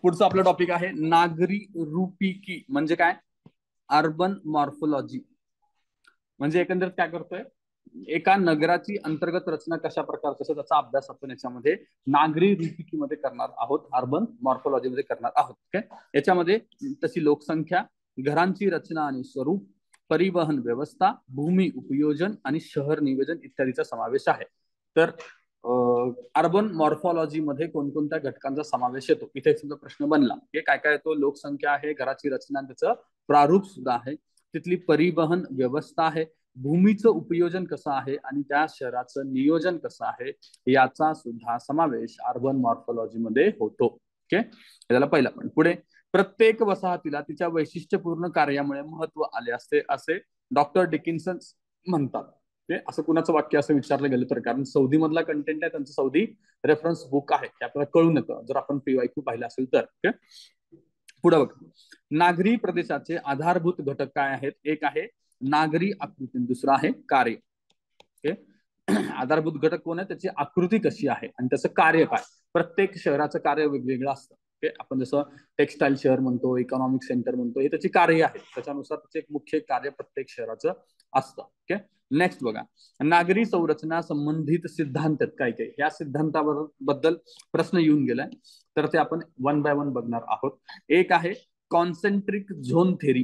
पुढचा आपला टॉपिक आहे नागरी रूपिकी म्हणजे काय? Urban morphology. म्हणजे एकंदरीत काय करतोय, एका नगराची अंतर्गत रचना कशा प्रकारची असते त्याचा अभ्यास आपण याच्यामध्ये नागरी रूपिकीमध्ये करणार आहोत, अर्बन मॉर्फोलॉजी मध्ये करणार आहोत. ओके, याच्यामध्ये तशी लोकसंख्या, घरांची रचना आणि स्वरूप, परिवहन व्यवस्था, भूमी उपयोजन आणि शहर नियोजन इत्यादीचा समावेश आहे. तर अर्बन मॉर्फोलॉजी मध्ये कोणकोणत्या घटकांचा समावेश येतो, इथे समजा प्रश्न बनला की काय काय येतो. लोकसंख्या आहे, घराची रचना, त्याचं प्रारूप सुद्धा आहे, तिथली परिवहन व्यवस्था आहे, भूमीचं उपयोजन कसं आहे आणि त्या शहराचं नियोजन कसं आहे याचा सुद्धा समावेश अर्बन मॉर्फोलॉजी मध्ये होतो. ओके, त्याला पहिला पण पुढे प्रत्येक वसाहतीला तिच्या वैशिष्ट्यपूर्ण कार्यामुळे महत्व आले असते असे डॉक्टर डिकिन्सन म्हणतात. असं कुणाचं वाक्य असं विचारलं गेलं तर, कारण सौदी मधला कंटेंट आहे, त्यांचं सौदी रेफरन्स बुक आहे, ते आपल्याला कळून येतं जर आपण पीवायक्यू पाहिलं असेल तर. ओके, पुढे बघ, नागरी प्रदेशाचे आधारभूत घटक काय आहेत? एक आहे नागरी आकृती, दुसरा आहे कार्य. ओके, आधारभूत घटक कोण आहे, त्याची आकृती कशी आहे आणि त्याचं कार्य काय. प्रत्येक शहराचं कार्य वेगवेगळं असतं. ओके, आपण जसं टेक्सटाईल शहर म्हणतो, इकॉनॉमिक सेंटर म्हणतो, हे त्याची कार्य आहेत, त्याच्यानुसार त्याचे एक मुख्य कार्य प्रत्येक शहराचं असतं. ओके, नेक्स्ट बघा, नागरी संरचना संबंधित सिद्धांत आहेत काय काय, या सिद्धांताबद्दल प्रश्न येऊन गेलाय, तर ते आपण वन बाय वन बघणार आहोत. एक आहे कॉन्सेंट्रिक झोन थेरी,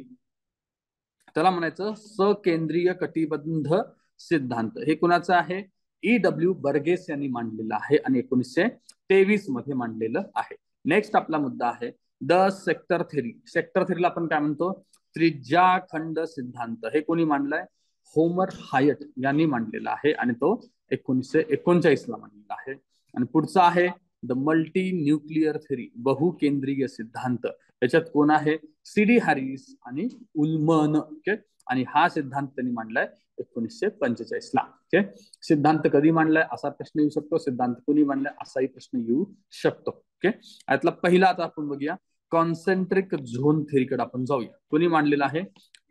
त्याला म्हणायचं सकेंद्रीय कटिबंध सिद्धांत. हे कुणाचं आहे? E.W. बर्गेस यांनी मांडलेलं आहे आणि 1923 मध्ये मांडलेलं आहे. नेक्स्ट आपला मुद्दा आहे द सेक्टर थेरी. सेक्टर थेरीला आपण काय म्हणतो? त्रिज्याखंड सिद्धांत. हे कोणी मांडलाय? होमर हायट यांनी मांडलेला आहे आणि तो 1939 ला मांडलेला आहे. आणि पुढचा आहे द मल्टी न्यूक्लिअर थेरी, बहुकेंद्रीय सिद्धांत. त्याच्यात कोण आहे? C.D. हॅरिस आणि उल्मन. ओके, आणि हा सिद्धांत त्यांनी मांडलाय 1945 ला. ओके, सिद्धांत कधी मांडलाय असा प्रश्न येऊ शकतो, सिद्धांत कोणी मांडलाय असाही प्रश्न येऊ शकतो. ओके, यातला पहिला आता आपण बघूया कॉन्सेंट्रिक झोन थेरीकडे आपण जाऊया. कोणी मांडलेला आहे?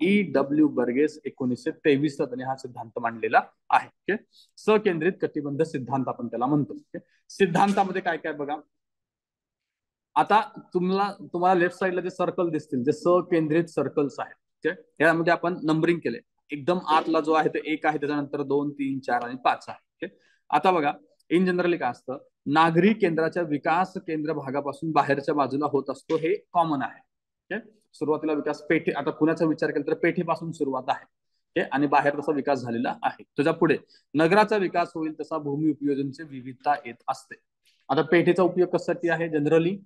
E.W. बर्गेस 1923 ला त्यांनी हा सिद्धांत मांडलेला आहे. ओके, सकेंद्रित कटिबंध सिद्धांत आपण त्याला म्हणतो. ओके, सिद्धांतामध्ये काय काय बघा. आता तुम्हाला लेफ्ट साइडला जे सर्कल दिसतील, जे सकेंद्रित सर्कल्स आहेत, यामध्ये आपण नंबरिंग केले. एकदम आतला जो आहे तो 1 आहे, त्याच्यानंतर 2, 3, 4 आणि 5 आहे. आता बघा, इन जनरली काय असतं, नागरी केंद्राच्या विकास केंद्र भागापासून बाहेरच्या बाजूला होत असतो, हे कॉमन आहे. सुरुवातीला विकास पेठे, आता पुण्याचा विचार केला तर पेठेपासून सुरुवात आहे आणि बाहेर तसा विकास झालेला आहे. त्याच्या पुढे नगराचा विकास होईल तसा भूमी उपयोजनची विविधता येत असते. आता पेठेचा उपयोग कशासाठी आहे? जनरली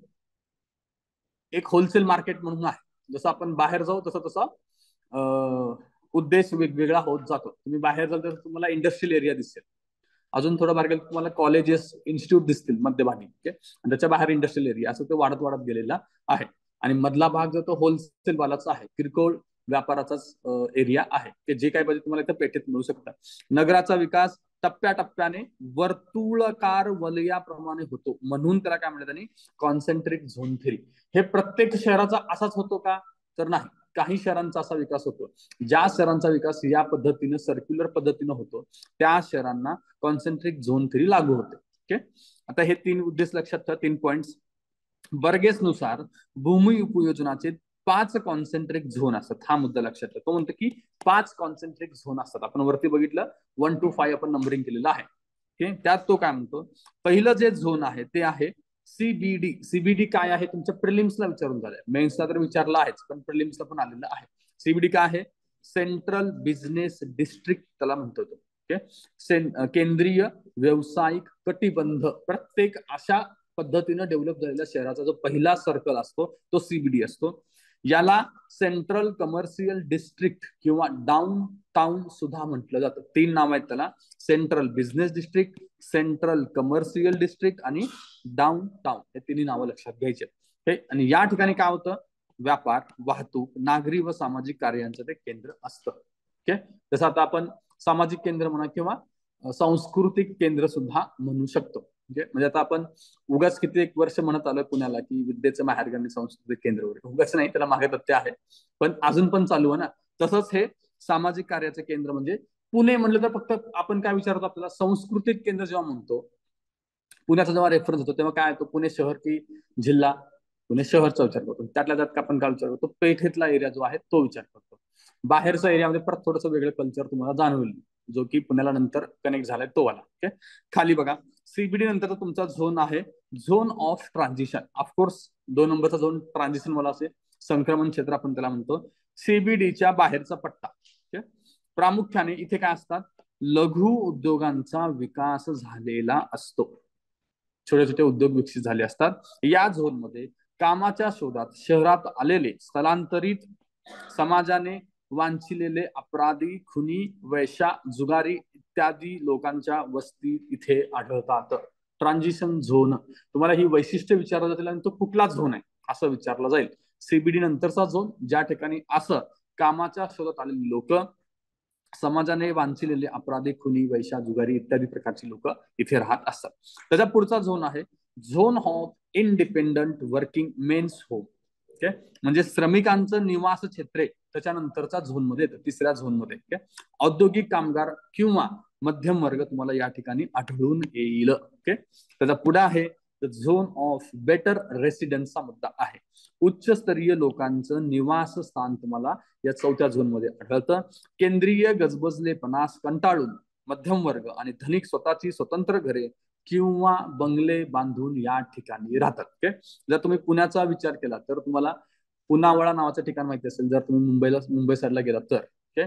एक होलसेल मार्केट म्हणून आहे. जसं आपण बाहेर जाऊ तसं तसं उद्देश वेगवेगळा होत जातो. तुम्ही बाहेर जाल तर तुम्हाला इंडस्ट्रियल एरिया दिसेल, अजून थोडं बाहेर गेलं तुम्हाला कॉलेजेस, इन्स्टिट्यूट दिसतील मध्यभागी. आणि त्याच्या बाहेर इंडस्ट्रियल एरिया, असं तो वाढत वाढत गेलेला आहे. आणि मधला भाग जो तो होलसेल वालाचा आहे, किरकोळ व्यापाराचाच एरिया आहे, की जे काही पाहिजे तुम्हाला इथं पेठेत मिळू शकतात. नगराचा विकास टप्प्याटप्प्याने वर्तुळकार वलयाप्रमाणे होतो, म्हणून त्याला काय म्हणतात त्यांनी? Concentric zone theory. हे प्रत्येक शहराचा असाच होतो का? तर नाही, काही शहरांचा असा विकास होतो. ज्या शहरांचा विकास या पद्धतीने सर्क्युलर पद्धतीने होतो त्या शहरांना कॉन्सेंट्रिक झोन थेरी लागू होते. ओके, आता हे 3 उद्देश लक्षात ठेवा, 3 पॉइंट्स. बर्गेस नुसार भूमी उपयोजनाचे 5 कॉन्सेंट्रिक झोन असतात. हा मुद्दा लक्षात ठेवा. तो म्हणतो की 5 कॉन्सेंट्रिक झोन असतात. आपण वरती बघितलं 1 to 5 आपण नंबरिंग केलेलं आहे. ओके, त्यात तो काय म्हणतो, पहिलं जे झोन आहे ते आहे CBD. CBD काय आहे? तुमच्या प्रिलिम्सला विचारून झालंय, मेन्सला तर विचारलं आहेच, पण प्रिलिम्सला पण आलेलं आहे. CBD काय आहे? सेंट्रल बिझनेस डिस्ट्रिक्ट त्याला म्हणतो. ओके, केंद्रीय व्यावसायिक कटिबंध. प्रत्येक अशा पद्धतीनं डेव्हलप झालेल्या शहराचा जो पहिला सर्कल असतो तो CBD असतो. याला सेंट्रल कमर्शियल डिस्ट्रिक्ट किंवा डाऊन टाउन सुद्धा म्हटलं जातं. 3 नाव आहेत त्याला: central business district, central commercial district आणि डाऊन टाउन. हे 3 नावं लक्षात घ्यायचे. आणि या ठिकाणी काय होतं? व्यापार, वाहतूक, नागरी व सामाजिक कार्यांचं ते केंद्र असतं. ओके, जसं आता आपण सामाजिक केंद्र म्हणा किंवा सांस्कृतिक केंद्र सुद्धा म्हणू शकतो. म्हणजे आता आपण उगाच किती एक वर्ष म्हणत आलोय पुण्याला की विद्येचं माहेरघर सांस्कृतिक केंद्र वगैरे, उगाच नाही, त्याला मागे तथ्य आहे, पण अजून पण चालू आहे ना. तसंच हे सामाजिक कार्याचे केंद्र म्हणजे पुणे म्हणलं तर फक्त आपण काय विचारतो, आपल्याला सांस्कृतिक केंद्र जेव्हा म्हणतो, पुण्याचा जेव्हा रेफरन्स होतो तेव्हा काय येतो? पुणे शहर की जिल्हा? पुणे शहरचा विचार करतो. त्यातल्या त्यात आपण काय विचार करतो, पेठेतला एरिया जो आहे तो विचार करतो. बाहेरचा एरियामध्ये परत थोडंसं वेगळं कल्चर तुम्हाला जाणवेल, जो की पुण्याला नंतर कनेक्ट झालाय तो वाला. ओके, खाली बघा, सीबीडी नंतर तुमचा झोन आहे झोन ऑफ ट्रान्झिशन. ऑफकोर्स 2 नंबरचा झोन ट्रान्झिशन वाला असेल, संक्रमण क्षेत्र आपण त्याला म्हणतो. सीबीडीच्या बाहेरचा पट्टा. ओके, प्रामुख्याने इथे काय असतात, लघु उद्योगांचा विकास झालेला असतो. छोटे छोटे उद्योग विकसित झाले असतात. या झोनमध्ये कामाच्या शोधात शहरात आलेले स्थलांतरित, समाजाने वांछिलेले अपराधी, खुनी, वैश्या, जुगारी इत्यादी लोकांच्या वस्ती इथे आढळतात. ट्रान्झिशन झोन, तुम्हाला ही वैशिष्ट्य विचारलं जातील आणि तो कुठला झोन आहे असं विचारलं जाईल. सीबीडी नंतरचा झोन, ज्या ठिकाणी असं कामाच्या शोधात आलेली लोक, समाजाने वांछिलेले अपराधी, खुनी, वैश्या, जुगारी इत्यादी प्रकारची लोक इथे राहत असतात. त्याचा पुढचा झोन आहे zone of independent working men's home. Okay, म्हणजे श्रमिकांचं निवास क्षेत्र त्याच्यानंतरचा झोन मध्ये येतं, तिसऱ्या झोन मध्ये. ओके, औद्योगिक कामगार किंवा मध्यम वर्ग तुम्हाला या ठिकाणी आढळून येईल. ओके, त्याचा पुढे आहे झोन ऑफ बेटर रेसिडेन्सचा मुद्दा आहे. उच्च स्तरीय लोकांचं निवासस्थान तुम्हाला या चौथ्या झोन मध्ये आढळतं. केंद्रीय गजबजलेपणास कंटाळून मध्यम वर्ग आणि धनिक स्वतःची स्वतंत्र घरे किंवा बंगले बांधून या ठिकाणी राहतात. ओके, जर तुम्ही पुण्याचा विचार केला तर तुम्हाला पुनावळा नावाचं ठिकाण माहिती असेल, जर तुम्ही मुंबई साईडला गेलात तर. ओके,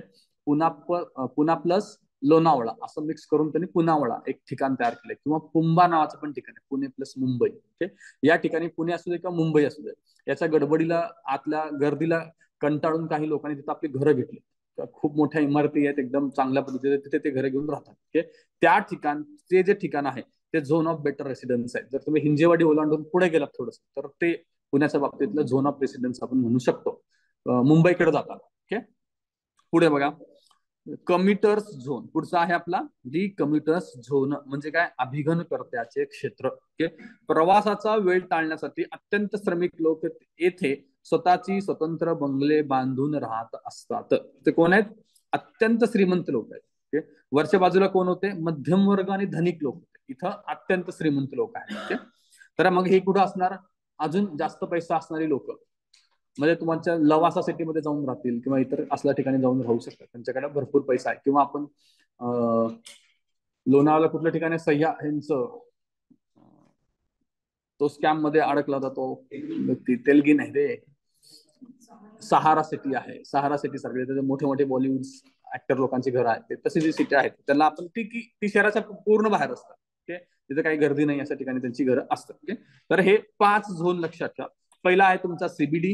पुना प्लस लोणावळा असं मिक्स करून त्यांनी पुनावळा एक ठिकाण तयार केलंय, किंवा पुंबा नावाचं पण ठिकाण आहे, पुणे प्लस मुंबई. ओके, या ठिकाणी पुणे असू दे किंवा मुंबई असू दे, याच्या गडबडीला, आतल्या गर्दीला कंटाळून काही लोकांनी तिथे आपली घरं घेतली. खूप मोठ्या इमारती आहेत, एकदम चांगल्या पद्धतीने तिथे ते घरं घेऊन राहतात. ओके, त्या ठिकाण, ते जे ठिकाण आहे ते झोन ऑफ बेटर रेसिडेन्स आहे. जर तुम्ही हिंजेवाडी ओलांडून पुढे गेलात थोडस, तर ते पुण्याच्या बाबतीतलं झोन ऑफ रेसिडेन्स आपण म्हणू शकतो. मुंबईकडे जातात. ओके, पुढे बघा, कम्युटर्स झोन. पुढचा आहे आपला दी कम्युटर्स झोन, म्हणजे काय, अभिगमनकर्त्याचे क्षेत्र. ओके, प्रवासाचा वेळ टाळण्यासाठी अत्यंत श्रमिक लोक येथे स्वतःची स्वतंत्र बंगले बांधून राहत असतात. ते कोण आहेत, अत्यंत श्रीमंत लोक आहेत. ओके, वरच्या बाजूला कोण होते, मध्यम वर्ग आणि धनिक लोक होते. इथं अत्यंत श्रीमंत लोक आहेत. ओके, तर मग हे कुठं असणार, अजून जास्त पैसा असणारी लोक, म्हणजे तुमच्या लवासा सिटीमध्ये जाऊन राहतील किंवा इतर असल्या ठिकाणी जाऊन राहू शकतात, त्यांच्याकडे भरपूर पैसा आहे. किंवा आपण लोणावळा कुठल्या ठिकाणी सह्या ह्यांचं तो स्कॅम मध्ये अडकला जातो व्यक्ती, तेलगी नाही रे, सहारा सिटी आहे. सहारा सिटी सारखे त्याचे मोठे मोठे बॉलिवूड ऍक्टर लोकांची घरं आहेत, तसे जी सिटी आहेत त्यांना आपण ती शहराच्या पूर्ण बाहेर असतात. ओके, तिथे काही गर्दी नाही अशा ठिकाणी त्यांची घरं असतात. ओके, तर हे 5 झोन लक्षात ठेवा. पहिला आहे तुमचा सीबीडी,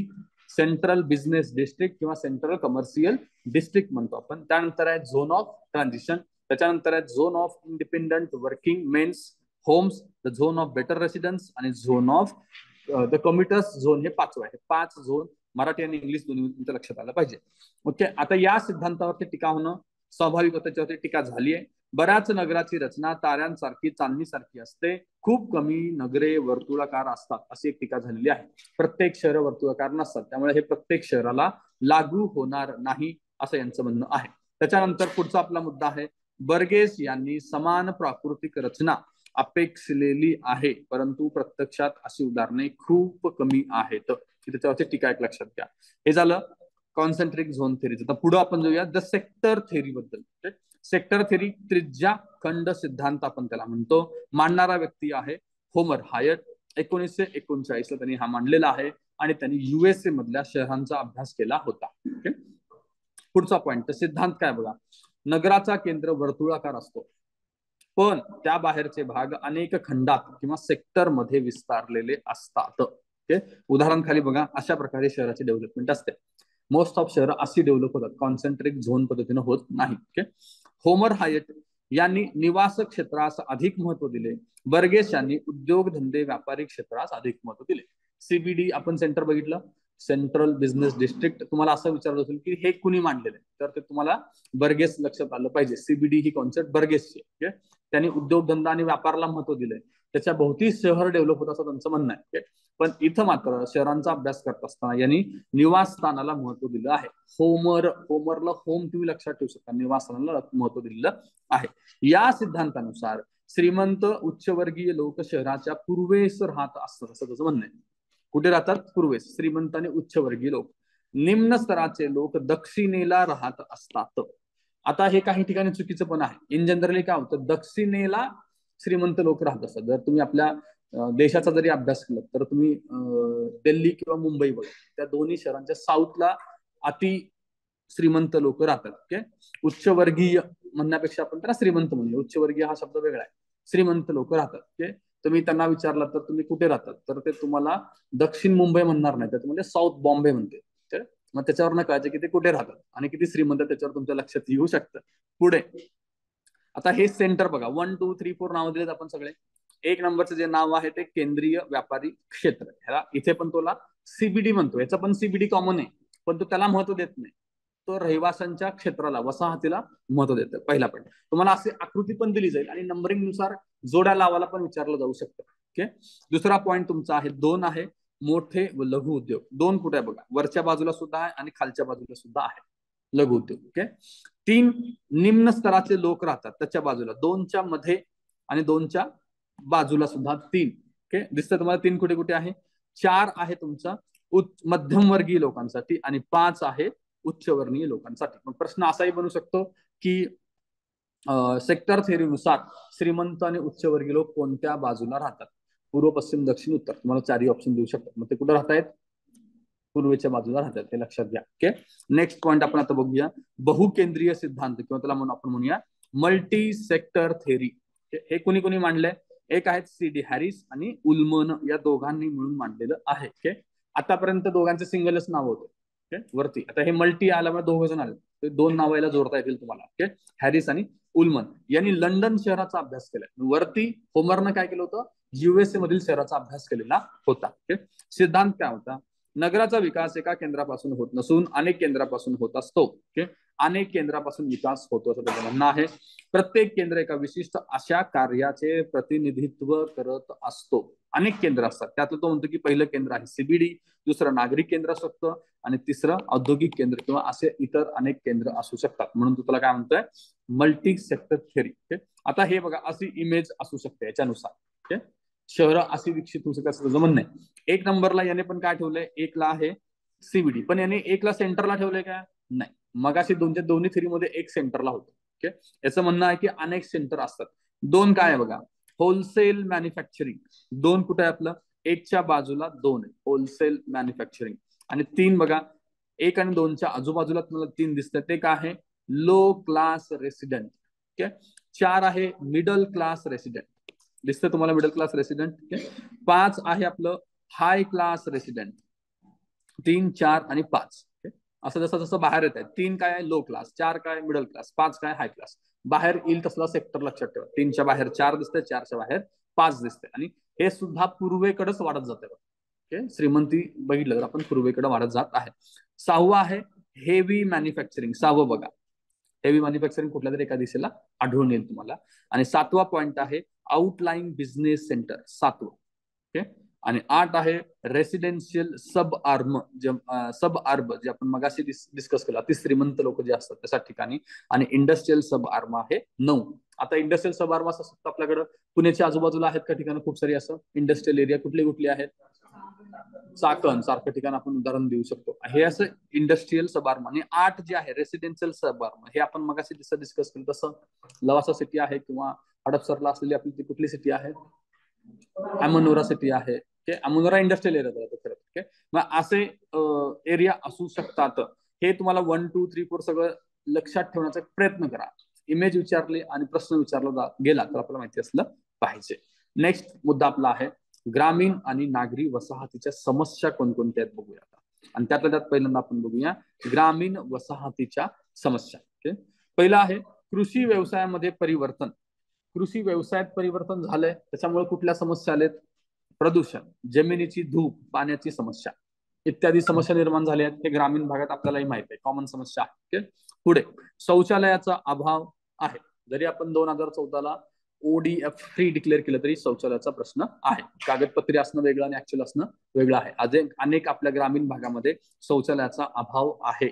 सेंट्रल बिझनेस डिस्ट्रिक्ट किंवा सेंट्रल कमर्शियल डिस्ट्रिक्ट म्हणतो आपण. त्यानंतर आहे झोन ऑफ ट्रान्झिशन, त्याच्यानंतर आहे zone of independent working men's homes, the zone of better residence आणि zone of the commuters zone. हे 5 आहे. 5 झोन मराठी आणि इंग्लिश दोन्ही तुमच्या लक्षात आलं पाहिजे. ओके, आता या सिद्धांतावरती टीका होणं स्वाभाविक, त्याच्यावरती टीका झाली आहे. बऱ्याच नगराची रचना ताऱ्यांसारखी, चांदणीसारखी असते, खूप कमी नगरे वर्तुळाकार असतात, अशी एक टीका झालेली आहे. प्रत्येक शहर वर्तुळाकार नसतात, त्यामुळे हे प्रत्येक शहराला लागू होणार नाही असं यांचं म्हणणं आहे. त्याच्यानंतर पुढचा आपला मुद्दा आहे, बर्गेस यांनी समान प्राकृतिक रचना अपेक्षलेली आहे, परंतु प्रत्यक्षात अशी उदाहरणे खूप कमी आहेत. त्याच्यावरती टीका एक लक्षात घ्या. हे झालं कॉन्सेंट्रिक झोन थेरीचं. तर पुढे आपण जाऊया द सेक्टर थेरी बद्दल. सेक्टर थेरी त्रिज्या खंड सिद्धांत आपण त्याला म्हणतो. मांडणारा व्यक्ती आहे होमर हायट. 1939 ला त्यांनी हा मांडलेला आहे आणि त्यांनी युएसए मधल्या शहरांचा अभ्यास केला होता. ओके, पुढचा पॉइंट, सिद्धांत काय बघा, नगराचा केंद्र वर्तुळाकार असतो, पण त्या बाहेरचे भाग अनेक खंडात किंवा सेक्टर मध्ये विस्तारलेले असतात. ओके, उदाहरण खाली बघा, अशा प्रकारे शहराची डेव्हलपमेंट असते. मोस्ट ऑफ शहर अशी डेव्हलप होतात, कॉन्सेंट्रिक झोन पद्धतीने होत नाही. ओके, होमर हायट यांनी निवास क्षेत्रास अधिक महत्व दिले, बर्गेस यांनी उद्योगधंदे व्यापारी क्षेत्रास अधिक महत्व दिले. सीबीडी आपण सेंटर बघितलं, सेंट्रल बिझनेस डिस्ट्रिक्ट. तुम्हाला असं विचारलं असेल की हे कुणी मांडलेलं आहे, तर ते तुम्हाला बर्गेस लक्षात आलं पाहिजे. सीबीडी ही कॉन्सेप्ट बर्गेसची. ओके, त्यांनी उद्योगधंदा आणि व्यापाराला महत्व दिलंय, त्याच्या भोवती शहर डेव्हलप होत असं त्यांचं म्हणणं आहे. पण इथं मात्र शहरांचा अभ्यास करत असताना यांनी निवासस्थानाला महत्व दिलं आहे. होमरला होम तुम्ही लक्षात ठेवू शकता, निवासस्थानाला महत्व दिलेलं आहे. या सिद्धांतानुसार श्रीमंत उच्चवर्गीय लोक शहराच्या पूर्वेस राहत असतात असं त्याचं म्हणणं आहे. कुठे राहतात? पूर्वेस. श्रीमंत आणि उच्चवर्गीय लोक. निम्न स्तराचे लोक दक्षिणेला राहत असतात. आता हे काही ठिकाणी चुकीचं पण आहे. इन जनरली काय होतं, दक्षिणेला श्रीमंत लोक राहत असतात. जर तुम्ही आपल्या देशाचा जरी अभ्यास केला तर तुम्ही दिल्ली किंवा मुंबई बघा, त्या दोन्ही शहरांच्या साऊथला अति श्रीमंत लोक राहतात. ओके, उच्चवर्गीय म्हणण्यापेक्षा आपण त्याला श्रीमंत म्हणूया. उच्चवर्गीय हा शब्द वेगळा आहे. श्रीमंत लोक राहतात. ओके, तुम्ही त्यांना विचारलं तर तुम्ही कुठे राहतात, तर ते तुम्हाला दक्षिण मुंबई म्हणणार नाही, तर तुम्हाला साऊथ बॉम्बे म्हणते. मग त्याच्यावर कळायचं की ते कुठे राहतात आणि किती श्रीमंत, त्याच्यावर तुमच्या लक्षात येऊ शकतं. पुढे आता हे सेंटर बघा, 1 2 3 4 नाव दिलेत आपण सगळे. एक नंबरचं जे नाव आहे ते केंद्रीय व्यापारी क्षेत्र. ह्याला इथे पण तोला सीबीडी म्हणतो. याचं पण सीबीडी कॉमन आहे, पण तो त्याला महत्व देत नाही. तो रहिवाशांच्या क्षेत्राला, वसाहतीला महत्व देतं. पहिला पॉईंट. तुम्हाला अशी आकृती पण दिली जाईल आणि नंबरिंग नुसार जोड्या लावायला पण विचारलं जाऊ शकतं. ओके, दुसरा पॉईंट तुमचा आहे 2 आहे मोठे व लघु उद्योग. 2 कुठे आहे बघा, वरच्या बाजूला सुद्धा आहे आणि खालच्या बाजूला सुद्धा आहे लघु उद्योग. ओके, 3 निम्न स्तराचे लोक राहतात त्याच्या बाजूला, 2च्या मध्ये आणि 2च्या बाजूला सुद्धा 3. ओके, दिसतं तुम्हाला 3 कुठे कुठे आहे. 4 आहे तुमचा मध्यमवर्गीय लोकांसाठी आणि 5 आहे उच्चवर्णीय लोकांसाठी. पण प्रश्न असाही बनू शकतो की सेक्टर थेअरीनुसार श्रीमंत आणि उच्चवर्गीय लोक कोणत्या बाजूला राहतात, पूर्व, पश्चिम, दक्षिण, उत्तर. तुम्हाला 4ही ऑप्शन देऊ शकतात. मग ते कुठे राहतायत? पूर्वेच्या बाजूला राहतात, हे लक्षात घ्या. ओके, नेक्स्ट पॉईंट आपण आता बघूया, बहुकेंद्रीय सिद्धांत किंवा त्याला आपण म्हणूया मल्टी सेक्टर थेअरी. हे कोणी कोणी मांडलंय? एक आहेत सी.डी. हॅरिस आणि उल्मन, या दोघांनी मिळून मांडलेलं आहे. ओके, आतापर्यंत दोघांचे सिंगलच नाव होते. ओके, वरती आता हे मल्टी आल्यामुळे 2 जण आले, ते 2 नावाला जोडता येतील तुम्हाला. ओके, हॅरिस आणि उल्मन यांनी लंडन शहराचा अभ्यास केलाय. वरती होमरनं काय केलं होतं? USA मधील शहराचा अभ्यास केलेला होता. ओके, सिद्धांत काय होता? नगराचा विकास एका केंद्रापासून होत नसून अनेक केंद्रापासून होत असतो. ओके, अनेक केंद्रापासून विकास होतो असं त्याचं म्हणणं आहे. प्रत्येक केंद्र एका विशिष्ट अशा कार्याचे प्रतिनिधित्व करत असतो. अनेक केंद्र असतात, त्यातलं तो म्हणतो की पहिलं केंद्र आहे सीबीडी, दुसरं नागरिक केंद्र असू शकतं आणि तिसरं औद्योगिक केंद्र किंवा असे इतर अनेक केंद्र असू शकतात. म्हणून तू तुला काय म्हणतोय? Multi sector theory. ओके, आता हे बघा, अशी इमेज असू शकते याच्यानुसार. ओके, शहर अशी विकसित होऊ शकतात असं म्हणणं आहे. 1 नंबरला याने पण काय ठेवलंय? 1ला आहे सीबीडी, पण याने 1ला सेंटरला ठेवलंय का? नाही. मगाशी दोन्ही थेअरीमध्ये 1 सेंटरला होतं. ओके, याचं म्हणणं आहे की अनेक सेंटर असतात. 2 काय आहे बघा, होलसेल मॅन्युफॅक्चरिंग. 2 कुठे आहे आपलं? 1च्या बाजूला 2 आहे, होलसेल मॅन्युफॅक्चरिंग. आणि 3 बघा, 1 आणि 2च्या आजूबाजूला तुम्हाला 3 दिसतात, ते काय आहे? Low class resident. ओके, 4 आहे मिडल क्लास रेसिडेंट, दिसतं तुम्हाला मिडल क्लास रेसिडेंट. ओके, 5 आहे आपलं हाय क्लास रेसिडेंट. 3 4 आणि 5. असं जसं जसं बाहेर येत आहे, 3 काय आहे? लो क्लास, 4 काय? मिडल क्लास, 5 काय? हाय क्लास. बाहेर येईल तसला सेक्टर लक्षात ठेवा. 3च्या बाहेर 4 दिसतंय, 4च्या बाहेर 5 दिसते. आणि हे सुद्धा पूर्वेकडेच वाढत जाते. ओके, श्रीमंती बघितलं तर आपण पूर्वेकडे वाढत जात आहे. 6वं आहे हेवी मॅन्युफॅक्चरिंग. 6वं बघा, हेवी मॅन्युफॅक्चरिंग कुठल्या तरी एका दिशेला आढळून येईल तुम्हाला. आणि 7वा पॉईंट आहे आउटलाईन बिझनेस सेंटर, 7वं. ओके, आणि 8 आहे रेसिडेन्शियल सब आर्म, सब आर्ब जे आपण मगाशी डिस्कस केलं, अति श्रीमंत लोक जे असतात त्या ठिकाणी. आणि इंडस्ट्रियल सब आर्म आहे 9. आता इंडस्ट्रियल सब आर्म असं आपल्याकडे पुण्याच्या आजूबाजूला आहेत का ठिकाणं खूप सारी, असं इंडस्ट्रियल एरिया कुठली कुठली आहेत? चाकण सारखं ठिकाण आपण उदाहरण देऊ शकतो. हे असं इंडस्ट्रियल सब आर्म. आणि 8 जे आहे रेसिडेन्शियल सब आर्म, हे आपण मगाशी जसं डिस्कस केलं तसं लवासा सिटी आहे किंवा हडपसरला असलेली आपली ती कुठली सिटी आहे? अमनोरा सिटी आहे. अमनोरा इंडस्ट्रियल एरिया जातो खरं. ओके, मग असे एरिया असू शकतात. हे तुम्हाला 1 2 3 4 सगळं लक्षात ठेवण्याचा प्रयत्न करा. इमेज विचारली आणि प्रश्न विचारला गेला तर आपल्याला माहिती असलं पाहिजे. नेक्स्ट मुद्दा आपला आहे ग्रामीण आणि नागरी वसाहतीच्या समस्या कोणकोणत्या आहेत बघूया आता. आणि त्यातल्या त्यात पहिल्यांदा आपण बघूया ग्रामीण वसाहतीच्या समस्या. ओके, पहिला आहे कृषी व्यवसायामध्ये परिवर्तन. कृषी व्यवसायात परिवर्तन झालंय, त्याच्यामुळे कुठल्या समस्या आलेत? प्रदूषण, जमिनीची धूप, पाण्याची समस्या इत्यादी समस्या निर्माण झाल्या आहेत. हे ग्रामीण भागात आपल्यालाही माहिती आहे, कॉमन समस्या आहे. पुढे शौचालयाचा अभाव आहे. जरी आपण 2014ला ODF फ्री डिक्लेअर केलं तरी शौचालयाचा प्रश्न आहे. कागदपत्री असणं वेगळं आणि ऍक्च्युअल असणं वेगळं आहे. अनेक आपल्या ग्रामीण भागामध्ये शौचालयाचा अभाव आहे.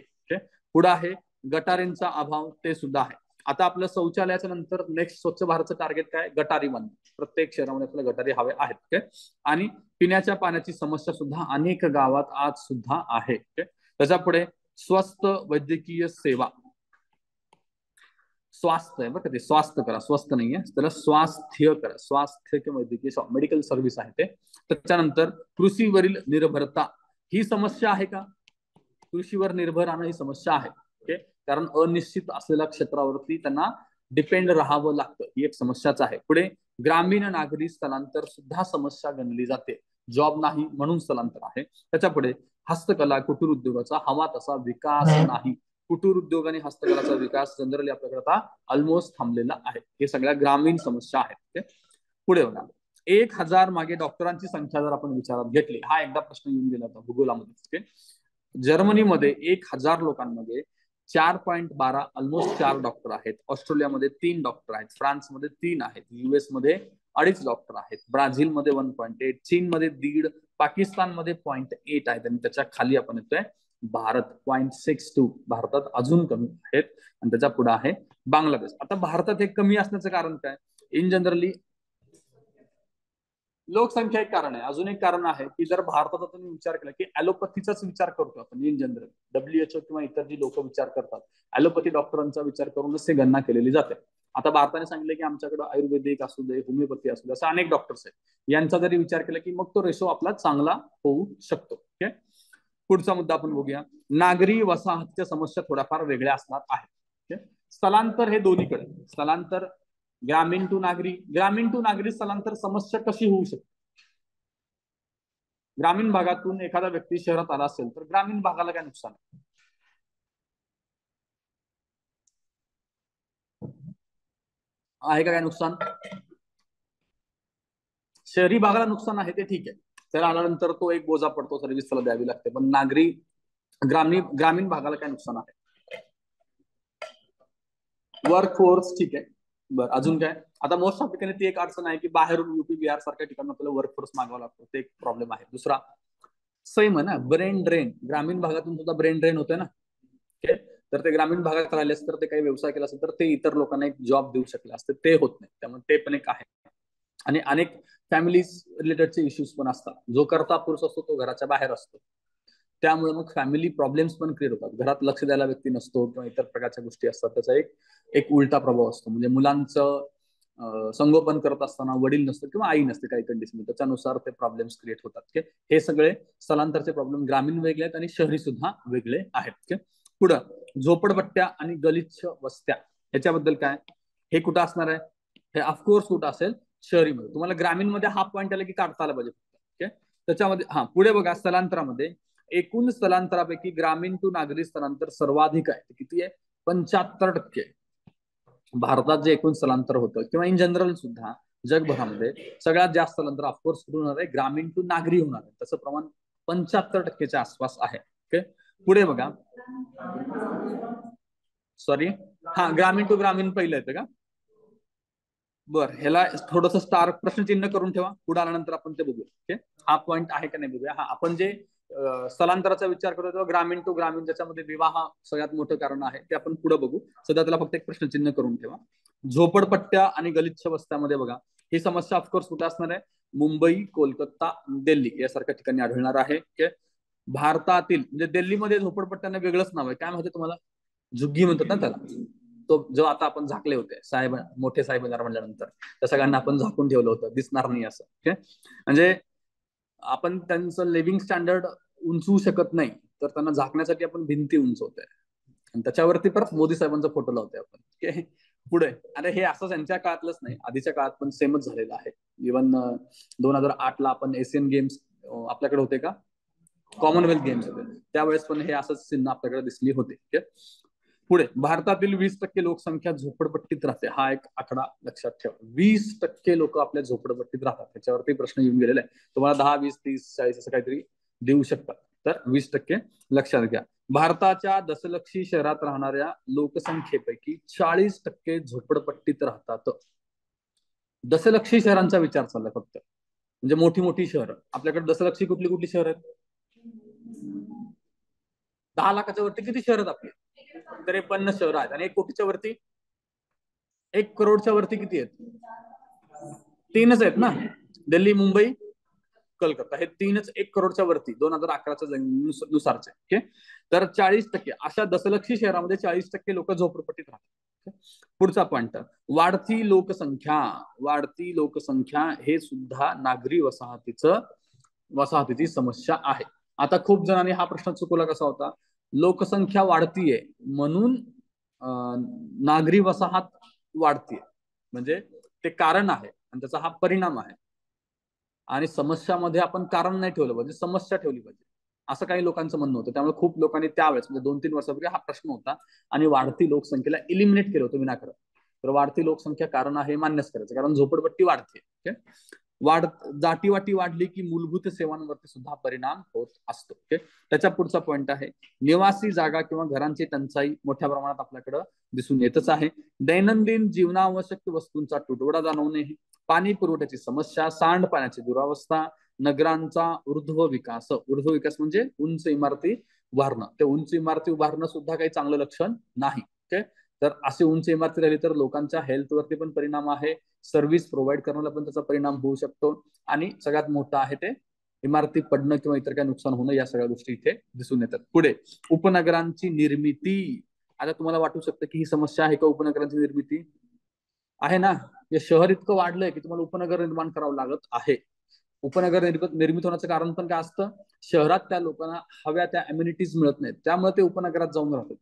पुढे आहे गटारींचा अभाव, ते सुद्धा आहे. आता आपलं शौचालयाच्या नंतर नेक्स्ट स्वच्छ भारतचं टार्गेट काय, गटारी बांधणे. प्रत्येक शहरामध्ये आपल्याला गटारी हवे आहेत. ओके. आणि पिण्याच्या पाण्याची समस्या सुद्धा अनेक गावात आज सुद्धा आहे. ओके. त्याच्या पुढे स्वस्त वैद्यकीय सेवा, स्वास्थ्य आहे बरं का, ते स्वास्थ्य करा, स्वस्त नाहीये त्याला, स्वास्थ्य करा, स्वास्थ्य किंवा वैद्यकीय मेडिकल सर्व्हिस आहे ते. त्याच्यानंतर कृषीवरील निर्भरता, ही समस्या आहे का, कृषीवर निर्भर राहणं ही समस्या आहे. ओके. कारण अनिश्चित असलेल्या क्षेत्रावरती त्यांना डिपेंड राहावं लागतं, ही एक समस्याच आहे. पुढे ग्रामीण नागरी स्थलांतर सुद्धा समस्या गणली जाते, जॉब नाही म्हणून स्थलांतर आहे. त्याच्या पुढे हस्तकला कुटीर उद्योगाचा हवा तसा विकास नाही. कुटीर उद्योग आणि हस्तकलाचा विकास जनरली आपल्याकडे आता ऑलमोस्ट थांबलेला आहे. हे सगळ्या ग्रामीण समस्या आहेत. पुढे बघा, 1000 मागे डॉक्टरांची संख्या जर आपण विचारात घेतली, हा एकदा प्रश्न येऊन गेला होता भूगोलामध्ये. जर्मनीमध्ये 1000 लोकांमध्ये 4.12 ऑलमोस्ट 4 डॉक्टर आहेत. ऑस्ट्रेलियामध्ये 3 डॉक्टर आहेत. फ्रान्समध्ये 3 आहेत. US मध्ये 2.5 डॉक्टर आहेत. ब्राझीलमध्ये 1.8, चीनमध्ये 1.5, पाकिस्तानमध्ये 0.8 आहेत. आणि त्याच्या खाली आपण येतोय भारत 0.62. भारतात अजून कमी आहेत. आणि त्याच्या पुढे आहे बांगलादेश. आता भारतात हे कमी असण्याचं कारण काय, इन जनरली लोकसंख्या एक कारण आहे. अजून एक कारण आहे की जर भारताचा तुम्ही विचार केला की ॲलोपॅथीचाच विचार करतो आपण इन जनरल, WHO किंवा इतर जी लोक विचार करतात ॲलोपॅथी डॉक्टरांचा विचार करूनच ते गणना केलेली जाते. आता भारताने सांगितलं की आमच्याकडे आयुर्वेदिक असू दे, होमिओपॅथी असू दे, असे अनेक डॉक्टर्स आहेत. यांचा जरी विचार केला की मग तो रेशो आपला चांगला होऊ शकतो. ओके. पुढचा मुद्दा आपण बघूया, नागरी वसाहतीच्या समस्या थोड्याफार वेगळ्या असणार आहेत. स्थलांतर हे दोन्हीकडे, स्थलांतर ग्रामीण टू नागरी, ग्रामीण टू नागरी स्थलांतर समस्या कशी होऊ शकते. ग्रामीण भागातून एखादा व्यक्ती शहरात आला असेल तर ग्रामीण भागाला काय नुकसान आहे का, काय नुकसान, शहरी भागाला नुकसान आहे ते ठीक आहे, त्याला आल्यानंतर तो एक बोजा पडतो, सर्व्हिस त्याला द्यावी लागते. पण ग्रामीण भागाला काय नुकसान आहे, वर्क फोर्स ठीक आहे. बरं, अजून काय, आता मोस्ट ऑफ ठिकाणी ती एक अडचण आहे की बाहेरून UP बिहार सारख्या ठिकाणी आपल्याला वर्क फोर्स मागावा लागतो, ते एक प्रॉब्लेम आहे. दुसरा सेम आहे ना, ब्रेन ड्रेन, ग्रामीण भागातून सुद्धा ब्रेन ड्रेन होते ना. तर ते ग्रामीण भागात राहिले असते तर ते काही व्यवसाय केला असेल तर ते इतर लोकांना एक जॉब देऊ शकले असते, ते होत नाही. त्यामुळे ते पण एक आहे. आणि अनेक फॅमिलीज रिलेटेडचे इश्यूज पण असतात. जो करता पुरुष असतो तो घराच्या बाहेर असतो, त्यामुळे मग फॅमिली प्रॉब्लेम्स पण क्रिएट होतात. घरात लक्ष द्यायला व्यक्ती नसतो किंवा इतर प्रकारच्या गोष्टी असतात, त्याचा एक एक उलटा प्रभाव असतो. म्हणजे मुलांचं संगोपन करत असताना वडील नसतं किंवा आई नसते काही कंडिशन, त्याच्यानुसार ते प्रॉब्लेम्स क्रिएट होतात. हे सगळे स्थलांतरचे प्रॉब्लेम ग्रामीण वेगळे आहेत आणि शहरी सुद्धा वेगळे आहेत. पुढं झोपडपट्ट्या आणि गलिच्छ वस्त्या, ह्याच्याबद्दल काय, हे कुठं असणार आहे, हे ऑफकोर्स कुठं असेल, शहरीमध्ये. तुम्हाला ग्रामीणमध्ये हा पॉईंट आला की काढता आला पाहिजे. ओके. त्याच्यामध्ये हा पुढे बघा, स्थलांतरामध्ये एकूण स्थलांतरापैकी ग्रामीण टू नागरी स्थलांतर सर्वाधिक आहे. किती आहे, 75%. भारतात जे एकूण स्थलांतर होतं किंवा इन जनरल सुद्धा जगभरामध्ये सगळ्यात जास्त स्थलांतर ऑफकोर्स कुठून होणार आहे, ग्रामीण टू नागरी होणार आहे. त्याचं प्रमाण 75%च्या आसपास आहे. ओके. पुढे बघा, सॉरी, हा ग्रामीण टू ग्रामीण पहिलं येतं का, बर, ह्याला थोडस स्टार प्रश्नचिन्ह करून ठेवा, पुढे आल्यानंतर आपण ते बघूया. ओके. हा पॉईंट आहे का नाही बघूया. हा आपण जे स्थलांतराचा विचार करतो तेव्हा ग्रामीण टू ग्रामीण, ज्याच्यामध्ये विवाह सगळ्यात मोठं कारण आहे, ते आपण पुढे बघू. सध्या त्याला फक्त एक प्रश्नचिन्ह करून ठेवा. झोपडपट्ट्या आणि गलिच्छ वस्त्यामध्ये बघा, ही समस्या ऑफकोर्स कुठे असणार आहे, मुंबई, कोलकाता, दिल्ली यासारख्या ठिकाणी आढळणार आहे. भारतातील म्हणजे दिल्लीमध्ये झोपडपट्ट्यांना वेगळंच नाव आहे, काय माहिती तुम्हाला, झुग्गी म्हणतात ना त्याला. तो जो आता आपण झाकले होते साहेब, मोठे साहेब येणार म्हटल्यानंतर त्या सगळ्यांना आपण झाकून ठेवलं होतं, दिसणार नाही असं. ओके. म्हणजे आपण त्यांचं लिव्हिंग स्टँडर्ड उंचवू शकत नाही, तर त्यांना झाकण्यासाठी आपण भिंती उंचवतोय आणि त्याच्यावरती परत मोदी साहेबांचा फोटो लावतोय आपण. ओके. पुढे, अरे हे असं त्यांच्या काळातलंच नाही, आधीच्या काळात पण सेमच झालेलं आहे. इव्हन 2008ला आपण एशियन गेम्स आपल्याकडे होते का, कॉमनवेल्थ गेम्स होते, त्यावेळेस पण हे असंच चिन्ह आपल्याकडे दिसली होते. पुढे, भारतातील 20% लोकसंख्या झोपडपट्टीत राहते, हा एक आकडा लक्षात ठेवा. 20% लोक आपल्या झोपडपट्टीत राहतात. त्याच्यावरती प्रश्न येऊन गेलेला आहे. तुम्हाला 10, 20, 30, 40 असं काहीतरी देऊ शकतात. तर 20% लक्षात घ्या. भारताच्या दशलक्षी शहरात राहणाऱ्या लोकसंख्येपैकी 40% झोपडपट्टीत राहतात. दशलक्षी शहरांचा विचार चाललाय फक्त, म्हणजे मोठी मोठी शहरं. आपल्याकडे दशलक्षी कुठली कुठली शहर आहेत, 10 लाखाच्या वरती किती शहर आहेत आपले, 53 शहर आहेत. आणि 1 कोटीच्या वरती 1 करोडच्या वरती किती आहेत? 3च आहेत ना. दिल्ली, मुंबई, कलकत्ता, हे 3च 1 करोडच्या वरती 2011च्या नुसारचे. ओके. तर 40%, अशा दशलक्षी शहरामध्ये 40% लोक झोपडपट्टीत राहतात. पुढचा पॉइंट, वाढती लोकसंख्या. वाढती लोकसंख्या हे सुद्धा नागरी वसाहतीची समस्या आहे. आता खूप जणांनी हा प्रश्न चुकवला, कसा होता, लोकसंख्या वाढतीये म्हणून नागरी वसाहत वाढतीये, म्हणजे ते कारण आहे आणि त्याचा हा परिणाम आहे. आणि समस्यामध्ये आपण कारण नाही ठेवलं पाहिजे, समस्या ठेवली पाहिजे, असं काही लोकांचं म्हणणं होतं. त्यामुळे खूप लोकांनी त्यावेळेस म्हणजे 2-3 वर्षापूर्वी हा प्रश्न होता आणि वाढती लोकसंख्येला इलिमिनेट केलं होतं विनाकारण. तर वाढती लोकसंख्या कारण आहे मान्यच करायचं, कारण झोपडपट्टी वाढते. ओके. जाटीवाटी वाढली की मूलभूत सेवांवरती सुद्धा परिणाम होत असतो. ओके. त्याच्या पुढचा पॉइंट आहे, निवासी जागा किंवा घरांची टंचाई मोठ्या प्रमाणात आपल्याकडे दिसून येतच आहे. दैनंदिन जीवनावश्यक वस्तूंचा तुटवडा जाणवणे, पाणी पुरवठ्याची समस्या, सांडपाण्याची दुरावस्था, नगरांचा ऊर्ध्व विकास. ऊर्ध्व विकास म्हणजे उंच इमारती उभारणं. ते उंच इमारती उभारणं सुद्धा काही चांगलं लक्षण नाही. ओके. तर असे उंच इमारती राहिली तर लोकांच्या हेल्थवरती पण परिणाम आहे, सर्व्हिस प्रोव्हाइड करण्याला पण त्याचा परिणाम होऊ शकतो, आणि सगळ्यात मोठा आहे ते इमारती पडणं किंवा इतर काही नुकसान होणं, या सगळ्या गोष्टी इथे दिसून येतात. पुढे, उपनगरांची निर्मिती. आता तुम्हाला वाटू शकतं की ही समस्या आहे का उपनगरांची निर्मिती? आहे ना. हे शहर इतकं वाढलंय की तुम्हाला उपनगर निर्माण करावं लागत आहे. उपनगर निर्मित होण्याचं कारण पण काय असतं, शहरात त्या लोकांना हव्या त्या अम्युनिटीज मिळत नाहीत, त्यामुळे ते उपनगरात जाऊन राहतात.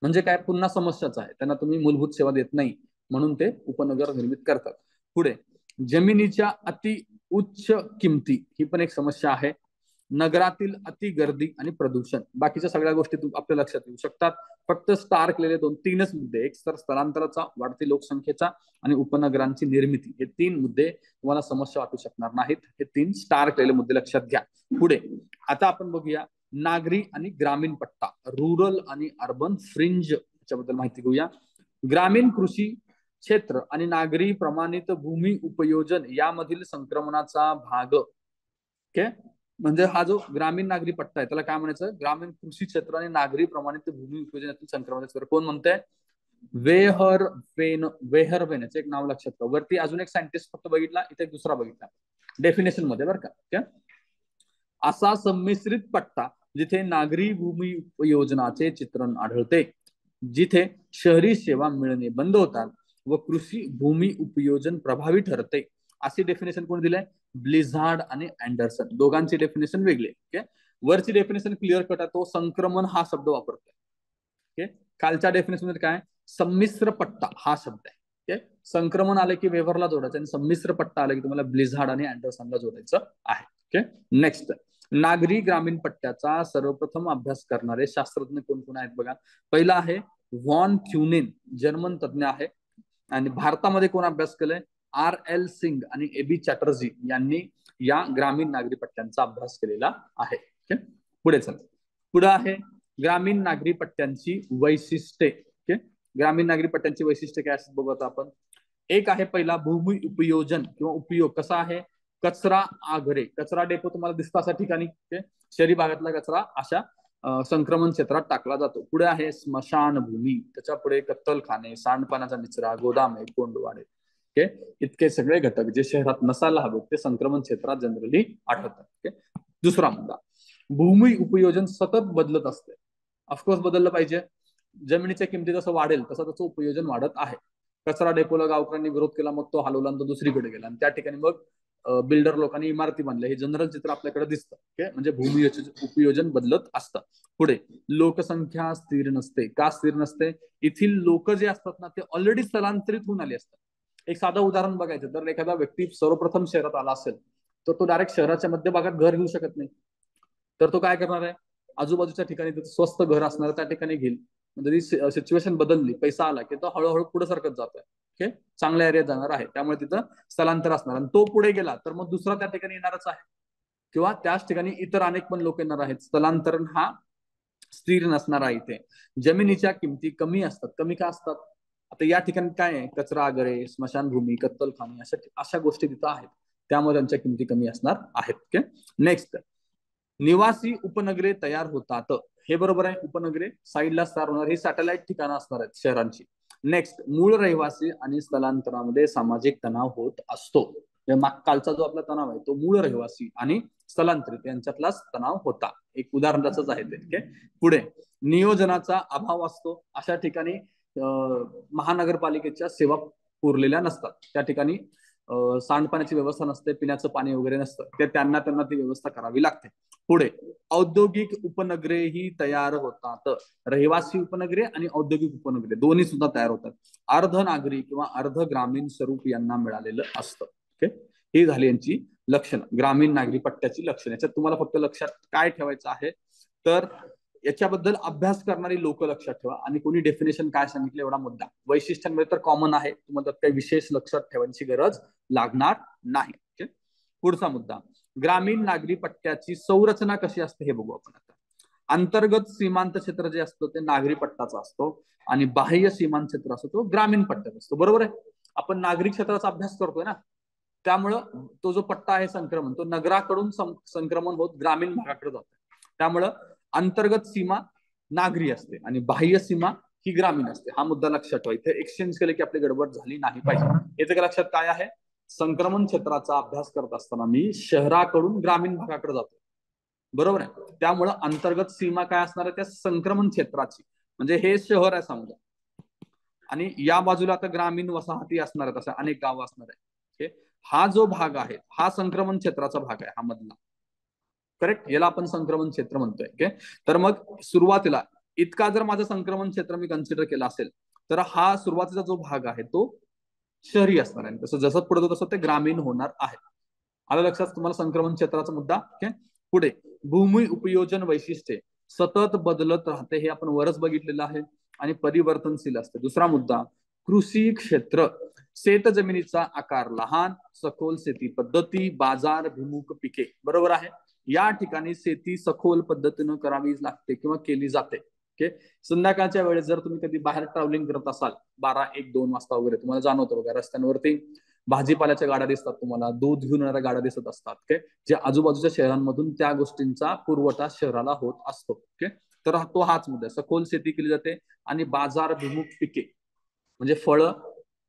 म्हणजे काय, पुन्हा समस्याच आहे, त्यांना तुम्ही मूलभूत सेवा देत नाही, म्हणून ते उपनगर निर्मित करतात. पुढे, जमिनीच्या अति उच्च किमती, ही पण एक समस्या आहे. नगरातील अति गर्दी आणि प्रदूषण, बाकीच्या सगळ्या गोष्टी आपल्या लक्षात येऊ शकतात. फक्त स्टार केलेले 2-3च मुद्दे, एक तर स्थलांतराचा, वाढती लोकसंख्येचा आणि उपनगरांची निर्मिती, हे 3 मुद्दे तुम्हाला समस्या वाटू शकणार नाहीत. हे 3 स्टार केलेले मुद्दे लक्षात घ्या. पुढे आता आपण बघूया नागरी आणि ग्रामीण पट्टा, रुरल आणि अर्बन फ्रिंज, याच्याबद्दल माहिती घेऊया. ग्रामीण कृषी क्षेत्र आणि नागरी प्रमाणित भूमी उपयोजन यामधील संक्रमणाचा भाग. ओके. म्हणजे हा जो ग्रामीण नागरी पट्टा आहे त्याला काय म्हणायचं, ग्रामीण कृषी क्षेत्र आणि नागरी प्रमाणित भूमी उपयोजनातील संक्रमणाचं कोण म्हणतंय? वेहरवेन याचं एक नाव लक्षात ठेवा. वरती अजून एक सायंटिस्ट फक्त बघितला, इथे एक दुसरा बघितला डेफिनेशन मध्ये, बरं का. असा संमिश्रित पट्टा जिथे नागरी भूमी उपयोजनाचे चित्रण आढळते, जिथे शहरी सेवा मिळणे बंद होतात व कृषी भूमी उपयोजन प्रभावी ठरते, अशी डेफिनेशन कोण दिलंय? ब्लिझार्ड आणि अँडरसन, दोघांची डेफिनेशन वेगळी. ओके. वरची डेफिनेशन क्लिअर कट आहे, तो संक्रमण हा शब्द वापरतोय. ओके. खालच्या डेफिनेशन मध्ये काय, संमिश्र पट्टा हा शब्द आहे. ओके. संक्रमण आलं की वेव्हरला जोडायचं आणि संमिश्र पट्टा आलं की तुम्हाला ब्लिझार्ड आणि अँडरसनला जोडायचं आहे. ओके. नेक्स्ट, नागरी ग्रामीण पट्ट्याचा सर्वप्रथम अभ्यास करणारे शास्त्रज्ञ कोण कोण आहेत बघा. पहिला आहे व्हॉन क्युनिन, जर्मन तज्ञ आहे. आणि भारतामध्ये कोण अभ्यास केलाय? R.L. सिंग आणि A.B. चॅटर्जी यांनी या ग्रामीण नागरी पट्ट्यांचा अभ्यास केलेला आहे. ओके. पुढे चला. पुढे आहे ग्रामीण नागरी पट्ट्यांची वैशिष्ट्ये. ओके. ग्रामीण नागरी पट्ट्यांची वैशिष्ट्ये काय असतात बघू आता आपण. एक आहे पहिला भूमी उपयोजन किंवा उपयोग कसा आहे, कचरा आगरे, कचरा डेपो तुम्हाला दिसतं अशा ठिकाणी. शहरी भागातला कचरा अशा संक्रमण क्षेत्रात टाकला जातो. पुढे आहे स्मशानभूमी, त्याच्या पुढे कत्तलखाने, सांडपाण्याचा निचरा, गोदामे, कोंडवाडे. ओके. इतके सगळे घटक जे शहरात नसायला हवेत ते संक्रमण क्षेत्रात जनरली आढळतात. ओके. दुसरा मुद्दा, भूमी उपयोजन सतत बदलत असते. ऑफकोर्स बदललं पाहिजे, जमिनीच्या किमती जसं वाढेल तसं त्याचं उपयोजन वाढत आहे. कचरा डेपोला गावकऱ्यांनी विरोध केला, मग तो हलवला आणि तो दुसरीकडे गेला, आणि त्या ठिकाणी मग बिल्डर लोकांनी इमारती बांधल्या, हे जनरल चित्र आपल्याकडे दिसतं. ओके. म्हणजे भूमी उपयोजन बदलत असतं. पुढे, लोकसंख्या स्थिर नसते. का स्थिर नसते? येथील लोक जे असतात ना ते ऑलरेडी स्थलांतरित होऊन आले असतात. एक साधं उदाहरण बघायचं तर एखादा व्यक्ती सर्वप्रथम शहरात आला असेल तर तो डायरेक्ट शहराच्या मध्यभागात घर घेऊ शकत नाही. तर तो काय करणार आहे, आजूबाजूच्या ठिकाणी स्वस्त घर असणार त्या ठिकाणी घेईल. जरी सिच्युएशन बदलली, पैसा आला की तो हळूहळू पुढे सरकत जातोय. ओके. चांगल्या एरियात जाणार आहे, त्यामुळे तिथं स्थलांतर असणार, आणि तो पुढे गेला तर मग दुसरा त्या ठिकाणी येणारच आहे, किंवा त्याच ठिकाणी इतर अनेक पण लोक येणार आहेत. स्थलांतरण हा स्थिर नसणार आहे. इथे जमिनीच्या किमती कमी असतात. कमी का असतात? आता या ठिकाणी काय आहे, कचरा आगरे, स्मशानभूमी, कत्तलखानी अशा गोष्टी तिथं आहेत, त्यामुळे त्यांच्या किमती कमी असणार आहेत. ओके. नेक्स्ट, निवासी उपनगरे तयार होतात. हे बरोबर आहे, उपनगरे साईडला तयार होणार, ही सॅटेलाइट ठिकाणं असणार आहेत शहरांची. नेक्स्ट, मूळ रहिवासी आणि स्थलांतरामध्ये सामाजिक तणाव होत असतो. कालचा जो आपला तणाव आहे तो मूळ रहिवासी आणि स्थलांतरित यांच्यातलाच तणाव होता. एक उदाहरण त्याचंच आहे ते. ओके, पुढे नियोजनाचा अभाव असतो. अशा ठिकाणी महानगरपालिकेच्या सेवा पुरलेल्या नसतात. त्या ठिकाणी सांडपाण्याची व्यवस्था नसते, पिण्याचं पाणी वगैरे नसतं, ते त्यांना ती व्यवस्था करावी लागते. पुढे औद्योगिक उपनगरे ही तयार होतात. रहिवासी उपनगरे आणि औद्योगिक उपनगरे दोन्ही सुद्धा तयार होतात. अर्ध नागरी किंवा अर्ध ग्रामीण स्वरूप यांना मिळालेलं असतं. ओके, ही झाली यांची लक्षणं, ग्रामीण नागरी पट्ट्याची लक्षणं. याच्यात तुम्हाला फक्त लक्षात काय ठेवायचं आहे तर याच्याबद्दल अभ्यास करणारी लोक लक्षात ठेवा आणि कोणी डेफिनेशन काय सांगितलं एवढा मुद्दा. वैशिष्ट्यांमध्ये तर कॉमन आहे, तुम्हाला काही विशेष लक्षात ठेवायची गरज लागणार नाही. ओके, पुढचा मुद्दा, ग्रामीण नागरी पट्ट्याची संरचना कशी असते हे बघू आपण आता. अंतर्गत सीमांत क्षेत्र जे असतं ते नागरी पट्टाचा असतो आणि बाह्य सीमांत क्षेत्र असतो तो ग्रामीण पट्ट्याचा असतो. बरोबर आहे, आपण नागरिक क्षेत्राचा अभ्यास करतोय ना, त्यामुळं तो जो पट्टा आहे संक्रमण तो नगराकडून संक्रमण होत ग्रामीण भागाकडे जातो. त्यामुळं अंतर्गत सीमा नागरी असते आणि बाह्य सीमा ही ग्रामीण असते. हा मुद्दा लक्षात ठेवा. इथे एक्सचेंज केले की आपली गडबड झाली नाही पाहिजे. याचं लक्षात काय आहे, संक्रमण क्षेत्राचा अभ्यास करत असताना मी शहराकडून ग्रामीण भागाकडे जातो. बरोबर आहे, त्यामुळं अंतर्गत सीमा काय असणार आहे त्या संक्रमण क्षेत्राची, म्हणजे हे शहर आहे समजा आणि या बाजूला आता ग्रामीण वसाहती असणार आहेत, अशा अनेक गावं असणार आहे. हा जो भाग आहे हा संक्रमण क्षेत्राचा भाग आहे, हा मधला. करेक्ट, याला आपण संक्रमण क्षेत्र म्हणतोय. ओके, तर मग सुरुवातीला इतका जर माझं संक्रमण क्षेत्र मी कन्सिडर केलं असेल तर हा सुरुवातीचा जो भाग आहे तो शहरी असणार आहे. तसं जसं पुढे तसं ते ग्रामीण होणार आहे. आलं लक्षात तुम्हाला संक्रमण क्षेत्राचा मुद्दा. ओके, पुढे भूमी उपयोजन वैशिष्ट्ये सतत बदलत राहते, हे आपण वरच बघितलेलं आहे आणि परिवर्तनशील असते. दुसरा मुद्दा, कृषी क्षेत्र शेत जमिनीचा आकार लहान, सखोल शेती पद्धती, बाजारभिमुख पिके. बरोबर आहे, या ठिकाणी शेती सखोल पद्धतीनं करावी लागते किंवा केली जाते. ओके, संध्याकाळच्या वेळेस जर तुम्ही कधी बाहेर ट्रॅव्हलिंग करत असाल 12-1-2 वाजता वगैरे, तुम्हाला जाणवतं बघा रस्त्यांवरती भाजीपाल्याच्या गाड्या दिसतात, तुम्हाला दूध घेऊन येणाऱ्या गाड्या दिसत असतात. ओके, जे आजूबाजूच्या शहरांमधून त्या गोष्टींचा पुरवठा शहराला होत असतो. ओके, तर तो हाच मुद्दा, सखोल शेती केली जाते आणि बाजारभिमुख पिके म्हणजे फळं,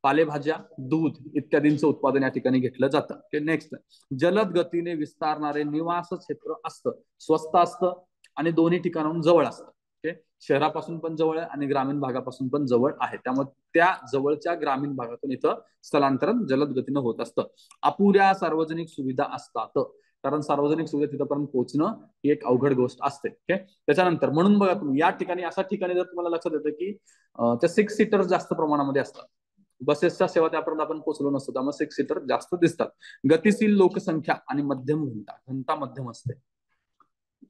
पालेभाज्या, दूध इत्यादींचं उत्पादन या ठिकाणी घेतलं जातं. ओके, नेक्स्ट, जलद गतीने विस्तारणारे निवास क्षेत्र असतं, स्वस्त असतं आणि दोन्ही ठिकाणाहून जवळ असतं. ओके, शहरापासून पण जवळ आहे आणि ग्रामीण भागापासून पण जवळ आहे, त्यामुळे त्या जवळच्या ग्रामीण भागातून इथं स्थलांतरण जलद गतीनं होत असतं. अपुऱ्या सार्वजनिक सुविधा असतात, कारण सार्वजनिक सुविधा तिथपर्यंत पोहोचणं ही एक अवघड गोष्ट असते. ओके, त्याच्यानंतर म्हणून बघा तुम्ही या ठिकाणी अशा ठिकाणी जर तुम्हाला लक्षात येतं की त्या 6 सीटर जास्त प्रमाणामध्ये असतात, बसेसच्या सेवा त्यापर्यंत आपण पोहोचलो नसतो, त्यामुळे 6 सीटर जास्त दिसतात. गतिशील लोकसंख्या आणि मध्यम घनता, घनता मध्यम असते.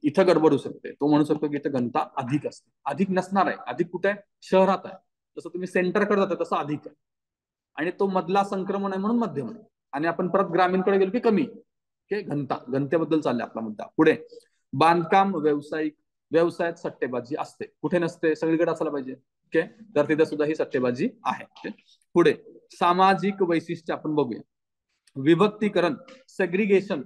इथं गडबड होऊ शकते, तो म्हणू शकतो की इथं घनता अधिक असते. अधिक नसणार आहे, अधिक कुठे आहे, शहरात आहे. जसं तुम्ही सेंटरकडे जाता तसं अधिक आहे आणि तो मधला संक्रमण आहे म्हणून मध्यम आहे. आणि आपण परत ग्रामीणकडे गेलो की कमी. ओके, घनतेबद्दल चाललाय आपला मुद्दा. पुढे बांधकाम व्यवसायात सट्टेबाजी असते, कुठे नसते, सगळीकडे असायला पाहिजे. ओके, तर तिथे सुद्धा ही सट्टेबाजी आहे. पुढे सामाजिक वैशिष्ट्य आपण बघूया. विभक्तीकरण, सेग्रिगेशन.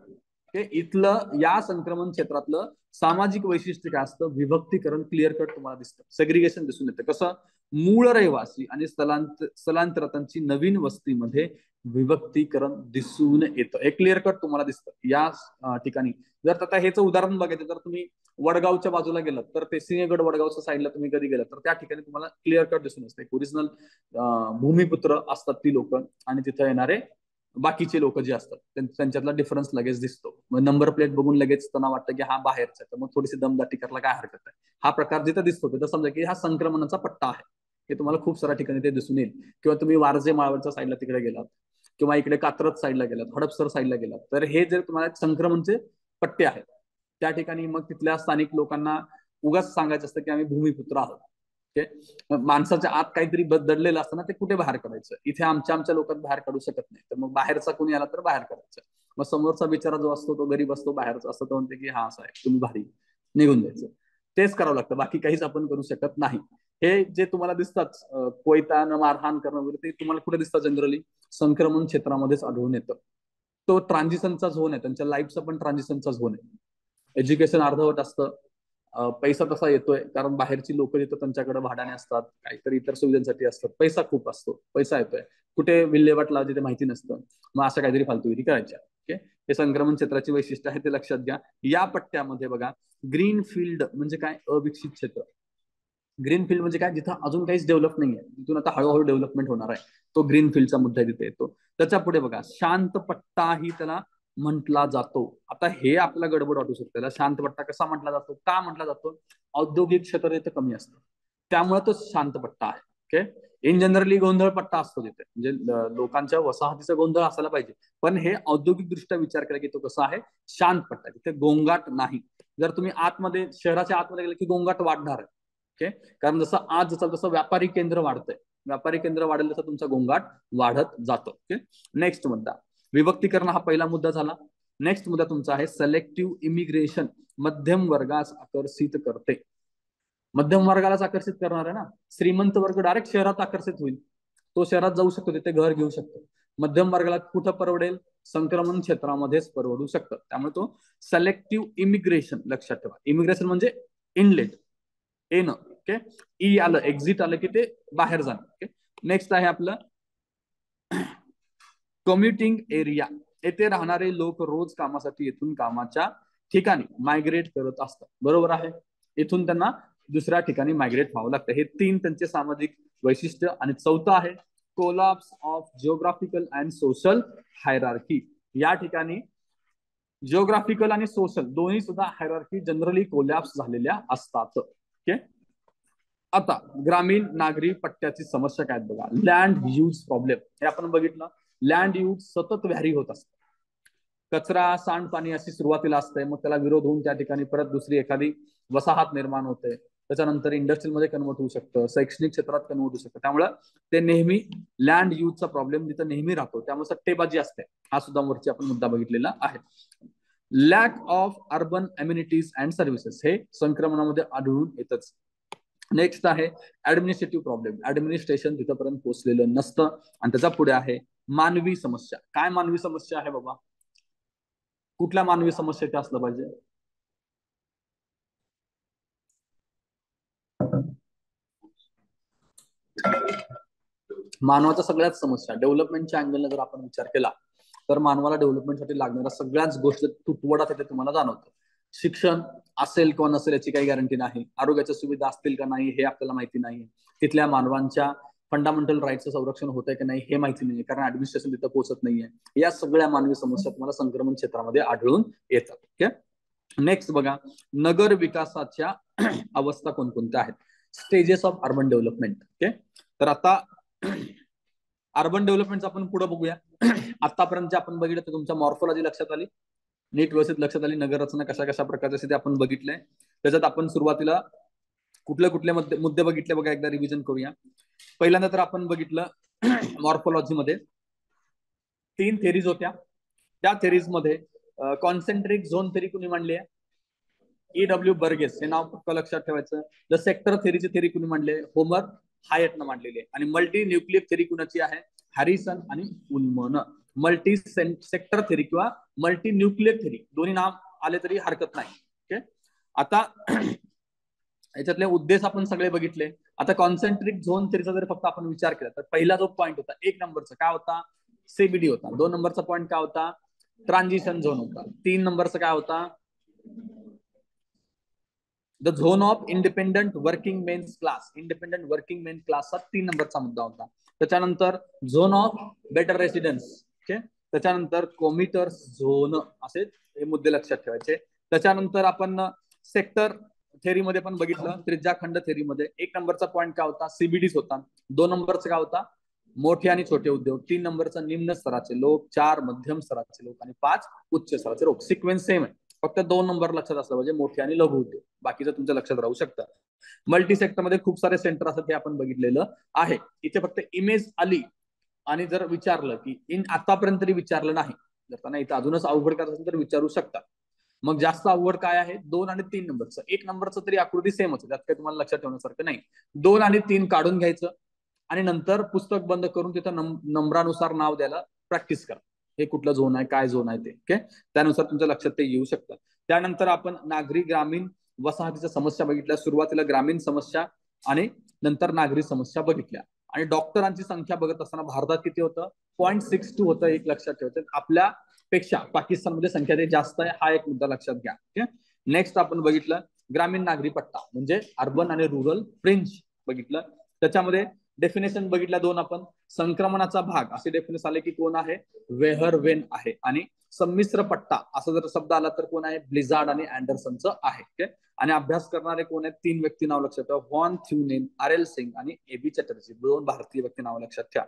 इथलं या संक्रमण क्षेत्रातलं सामाजिक वैशिष्ट्य काय असतं, विभक्तीकरण क्लिअर कट तुम्हाला दिसतं. सेग्रिगेशन दिसून येतं. कसं, मूळ रहिवासी आणि स्थलांतरितांची नवीन वस्तीमध्ये विभक्तीकरण दिसून येतं, हे क्लिअर कट तुम्हाला दिसतं या ठिकाणी. जर आता हेच उदाहरण बघायचं तर तुम्ही वडगावच्या बाजूला गेलात तर ते सिंहगड वडगावच्या साईडला तुम्ही कधी गेलात तर त्या ठिकाणी तुम्हाला क्लिअर कट दिसून येतं. ओरिजिनल भूमिपुत्र असतात ती लोक आणि तिथे येणारे बाकीचे लोक जे असतात त्यांच्यातला डिफरन्स लगेच दिसतो. मग नंबर प्लेट बघून लगेच त्यांना वाटतं की हा बाहेरचा आहे, तर मग थोडीशी दमदाटी करायला काय हरकत आहे. हा प्रकार जिथं दिसतो तिथं समजा की हा संक्रमणाचा पट्टा आहे, हे तुम्हाला खूप साऱ्या ठिकाणी ते दिसून येईल. किंवा तुम्ही वारजे माळवडच्या साईडला तिकडे गेलात किंवा इकडे कात्रज साईडला गेलात, हडपसर साईडला गेलात, तर हे जे तुम्हाला संक्रमणचे पट्टे आहेत त्या ठिकाणी मग तिथल्या स्थानिक लोकांना उगाच सांगायचं असतं की आम्ही भूमिपुत्र आहोत. माणसाच्या आत काहीतरी दडलेलं असतं ना, ते कुठे बाहेर काढायचं. इथे आमच्या लोकांना बाहेर काढू शकत नाही, तर मग बाहेरचा कोणी आला तर बाहेर काढायचं. मग समोरचा बिचारा जो असतो तो गरीब असतो, बाहेरचा असतो, तो म्हणते की हा असं आहे, तुम्ही भारी, निघून जायचं. तेच करावं लागतं, बाकी काहीच आपण करू शकत नाही. हे जे तुम्हाला दिसतात कोयतानं मारहाण करणं वगैरे, ते तुम्हाला कुठे दिसतं जनरली संक्रमण क्षेत्रामध्येच आढळून येतं. तो ट्रान्झिशनचा झोन आहे, त्यांच्या लाईफचा पण ट्रान्झिशनचा झोन आहे. एज्युकेशन अर्धवट असतं, पैसा तसा येतोय कारण बाहेरची लोक येतात, त्यांच्याकडे भाड्याने असतात, काहीतरी इतर सुविधांसाठी असतात, पैसा खूप असतो, पैसा येतोय. कुठे विल्हेवाट लावायची ते माहिती नसतं, मग असं काहीतरी फालतूगिरी करायच्या. ओके, हे संक्रमण क्षेत्राची वैशिष्ट्य आहे, ते लक्षात घ्या. या पट्ट्यामध्ये बघा, ग्रीन फील्ड म्हणजे काय, अविकसित क्षेत्र. ग्रीन फील्ड म्हणजे काय, जिथं अजून काहीच डेव्हलप नाहीये, तिथून आता हळूहळू डेव्हलपमेंट होणार आहे, तो ग्रीन फील्डचा मुद्दा तिथे येतो. त्याच्या पुढे बघा, शांत पट्टाही त्याला म्हटला जातो. आता हे आपला गडबड वाटू शकतो, त्याला शांत पट्टा कसा म्हटला जातो, का म्हटला जातो, औद्योगिक क्षेत्र इथं कमी असतं, त्यामुळे तो शांत पट्टा आहे. ओके, इन जनरली गोंधळ पट्टा असतो तिथे, म्हणजे लोकांच्या वसाहतीचा गोंधळ असायला पाहिजे, पण हे औद्योगिक दृष्ट्या विचार केला की तो कसा आहे, शांत पट्टा, तिथे गोंगाट नाही. जर तुम्ही आतमध्ये, शहराच्या आतमध्ये गेले की गोंगाट वाढणार आहे. ओके, कारण जसं आज जसं तसं व्यापारी केंद्र वाढतंय, व्यापारी केंद्र वाढेल तसं तुमचा गोंगाट वाढत जातो. ओके, नेक्स्ट मुद्दा, विभक्तीकरण हा पहिला मुद्दा झाला. नेक्स्ट मुद्दा तुमचा आहे सिलेक्टिव्ह इमिग्रेशन, मध्यम वर्गास आकर्षित करते. मध्यम वर्गालाच आकर्षित करणार आहे ना, श्रीमंत वर्ग डायरेक्ट शहरात आकर्षित होईल, तो शहरात जाऊ शकतो, तिथे घर घेऊ शकतो. मध्यम वर्गाला कुठं परवडेल, संक्रमण क्षेत्रामध्येच परवडू शकतं, त्यामुळे तो सिलेक्टिव्ह इमिग्रेशन लक्षात ठेवा. इमिग्रेशन म्हणजे इनलेट, येणं. ओके, ई आलं, एक्झिट आलं की ते बाहेर जाणं. ओके, नेक्स्ट आहे आपलं कम्युटिंग एरिया, येथे राहणारे लोक रोज कामासाठी येथून कामाच्या ठिकाणी मायग्रेट करत असतात, बरोबर आहे, इथून त्यांना दुसऱ्या ठिकाणी मायग्रेट व्हावं लागतं. हे तीन त्यांचे सामाजिक वैशिष्ट्य. आणि चौथं आहे collapse of geographical and social hierarchy. या ठिकाणी जिओग्राफिकल आणि सोशल दोन्ही सुद्धा हायरार्की जनरली कोलॅप्स झालेल्या असतात. ओके, आता ग्रामीण नागरी पट्ट्याची समस्या काय बघा, लँड यूज प्रॉब्लेम. हे आपण बघितलं, लँड यूज सतत व्हॅरी होत असतं, कचरा सांडपाणी अशी सुरुवातीला असते, मग त्याला विरोध होऊन त्या ठिकाणी परत दुसरी एखादी वसाहत निर्माण होते, त्याच्यानंतर इंडस्ट्रीज मध्ये कन्वर्ट होऊ शकतं, शैक्षणिक क्षेत्रात कन्वर्ट होऊ शकतं, त्यामुळे ते नेहमी लँड यूजचा प्रॉब्लेम तिथं नेहमी राहतो, त्यामुळे सट्टेबाजी असते. हा सुद्धा वरची आपण मुद्दा बघितलेला आहे. Lack of urban amenities and services, हे संक्रमणामध्ये आढळून येतच. नेक्स्ट आहे ऍडमिनिस्ट्रेटिव्ह प्रॉब्लेम, ऍडमिनिस्ट्रेशन तिथपर्यंत पोहोचलेलं नसतं. आणि त्याच्या पुढे आहे मानवी समस्या. काय मानवी समस्या आहे बाबा, कुठल्या मानवी समस्या असलं पाहिजे, मानवाच्या सगळ्याच समस्या डेव्हलपमेंटच्या अँगलने जर आपण विचार केला तर मानवाला डेव्हलपमेंटसाठी लागणाऱ्या सगळ्याच गोष्टी तुटवडा तिथे तुम्हाला जाणवतो. शिक्षण असेल किंवा नसेल याची काही गॅरंटी नाही, आरोग्याच्या सुविधा असतील का नाही हे आपल्याला माहिती नाही, तिथल्या मानवांच्या फंडामेंटल राईटचं संरक्षण होत आहे की नाही हे माहिती नाही, कारण ऍडमिनिस्ट्रेशन तिथं पोहोचत नाहीये. या सगळ्या मानवी समस्या तुम्हाला संक्रमण क्षेत्रामध्ये आढळून येतात. ओके, नेक्स्ट बघा, नगर विकासाच्या अवस्था कोणकोणत्या आहेत, stages of urban development. Okay, तर आता अर्बन डेव्हलपमेंट आपण पुढे बघूया. आतापर्यंत जे आपण बघितलं ते तुमच्या मॉर्फोलॉजी लक्षात आली, नीट व्यवस्थित लक्षात आली, नगर रचना कशा कशा प्रकारचे ते आपण बघितलंय. त्याच्यात आपण सुरुवातीला कुठले कुठले मुद्दे बघितले बघा, एकदा रिव्हिजन करूया. पहिल्यांदा तर आपण बघितलं मॉर्फोलॉजी मध्ये 3 थेरीज होत्या, त्या थेरीज मध्ये कॉन्सेंट्रिक झोन थेरी कुणी मांडली आहे, E.W. बर्गेस, हे नाव पक्का लक्षात ठेवायचं. द सेक्टर थेरीची थेरी कुणी मांडली, होमर हायटनं मांडलेली आहे. आणि मल्टी न्यूक्लियर थेरी कुणाची आहे, हॅरिसन आणि उल्मन. मल्टी सेक्टर थेरी किंवा मल्टी न्यूक्लियर थेरी, दोन्ही नाम आले तरी हरकत नाही. ओके, आता याच्यातले उद्देश आपण सगळे बघितले. आता कॉन्सेंट्रिक झोन थेरीचा जर फक्त आपण विचार केला तर पहिला जो पॉईंट होता 1 नंबरचा काय होता, सीबीडी होता. 2 नंबरचा पॉईंट काय होता, ट्रान्झिशन झोन होता. 3 नंबरचा काय होता, the zone of independent working men's class. Independent working men क्लासचा 3 नंबरचा मुद्दा होता. त्याच्यानंतर zone of better residence. Okay, त्याच्यानंतर कॉम्युटर्स झोन, असे हे मुद्दे लक्षात ठेवायचे. त्याच्यानंतर आपण सेक्टर थेरीमध्ये पण बघितलं, त्रिज्याखंड थेरीमध्ये 1 नंबरचा पॉईंट काय होता, सीबीडीज होता. 2 नंबरचा काय होता, मोठे आणि छोटे उद्योग. 3 नंबरचा निम्न स्तराचे लोक, 4 मध्यम स्तराचे लोक आणि 5 उच्च स्तराचे लोक. सिक्वेन्स सेम आहे, फक्त 2 नंबर लक्षात असलं पाहिजे, मोठे आणि लघु उद्योग, बाकीचं तुमच्या लक्षात राहू शकतं. मल्टी सेक्टर मध्ये खूप सारे सेंटर असतात, हे आपण बघितलेलं आहे. इथे फक्त इमेज आली आणि जर विचारलं की आतापर्यंत तरी विचारलं नाही, जर त्यांना इथं अजूनच अवघड करत असेल तर विचारू शकतात. मग जास्त अवघड काय आहे, 2 आणि 3 नंबरचं. 1 नंबरचं तरी आकृती सेमच, त्यात काही तुम्हाला लक्षात ठेवण्यासारखं नाही. 2 आणि 3 काढून घ्यायचं आणि नंतर पुस्तक बंद करून तिथं नंबरानुसार नाव द्यायला प्रॅक्टिस करा, हे कुठलं झोन आहे, काय झोन आहे ते. ओके, त्यानुसार तुमच्या लक्षात ते येऊ शकतं. त्यानंतर आपण नागरी ग्रामीण वसाहतीच्या समस्या बघितल्या, सुरुवातीला ग्रामीण समस्या आणि नंतर नागरी समस्या बघितल्या. आणि डॉक्टरांची संख्या बघत असताना भारतात किती होतं, 0.62 होतं. एक लक्षात ठेवायचं, आपल्यापेक्षा पाकिस्तानमध्ये संख्या ते जास्त आहे, हा एक मुद्दा लक्षात घ्या. ओके. नेक्स्ट आपण बघितलं ग्रामीण नागरी पट्टा म्हणजे अर्बन आणि रुरल फ्रिंज बघितलं. त्याच्यामध्ये डेफिनेशन बघितल्या दोन आपण. संक्रमणाचा भाग असे डेफिनेशन आले की कोण आहे, वेहरवेन आहे. आणि संमिश्र पट्टा असा जर शब्द आला तर कोण आहे, ब्लिझार्ड आणि अँडरसनचं आहे. ओके. आणि अभ्यास करणारे कोण आहेत, 3 व्यक्ती नाव लक्षात ठेवा, व्हॉन थ्युनेन, आर.एल. सिंग आणि ए.बी. चॅटर्जी, 2 भारतीय व्यक्ती नाव लक्षात ठेवा.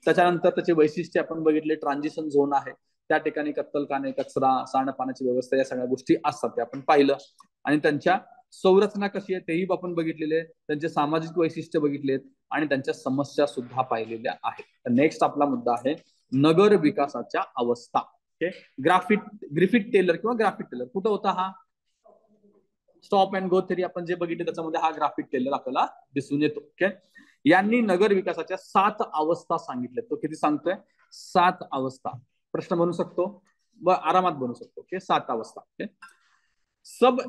त्याच्यानंतर त्याचे वैशिष्ट्य आपण बघितले, ट्रान्झिशन झोन आहे, त्या ठिकाणी कत्तलखाने, कचरा, सांडपाण्याची व्यवस्था, या सगळ्या गोष्टी असतात ते आपण पाहिलं. आणि त्यांच्या संरचना कशी आहे तेही आपण बघितलेले, त्यांचे सामाजिक वैशिष्ट्य बघितलेत आणि त्यांच्या समस्या सुद्धा पाहिलेल्या आहेत. नेक्स्ट आपला मुद्दा आहे नगर विकासाच्या अवस्था. ओके. ग्रिफिथ टेलर किंवा ग्राफिक टेलर कुठं होता, हा स्टॉप अँड गो थेरी आपण जे बघितले त्याच्यामध्ये हा ग्राफिक टेलर आपल्याला दिसून येतो. ओके. यांनी नगर विकासाच्या 7 अवस्था सांगितल्या. तो किती सांगतोय, 7 अवस्था. प्रश्न बनू शकतो, आरामात बनू शकतो. ओके. 7 अवस्था. ओके. सब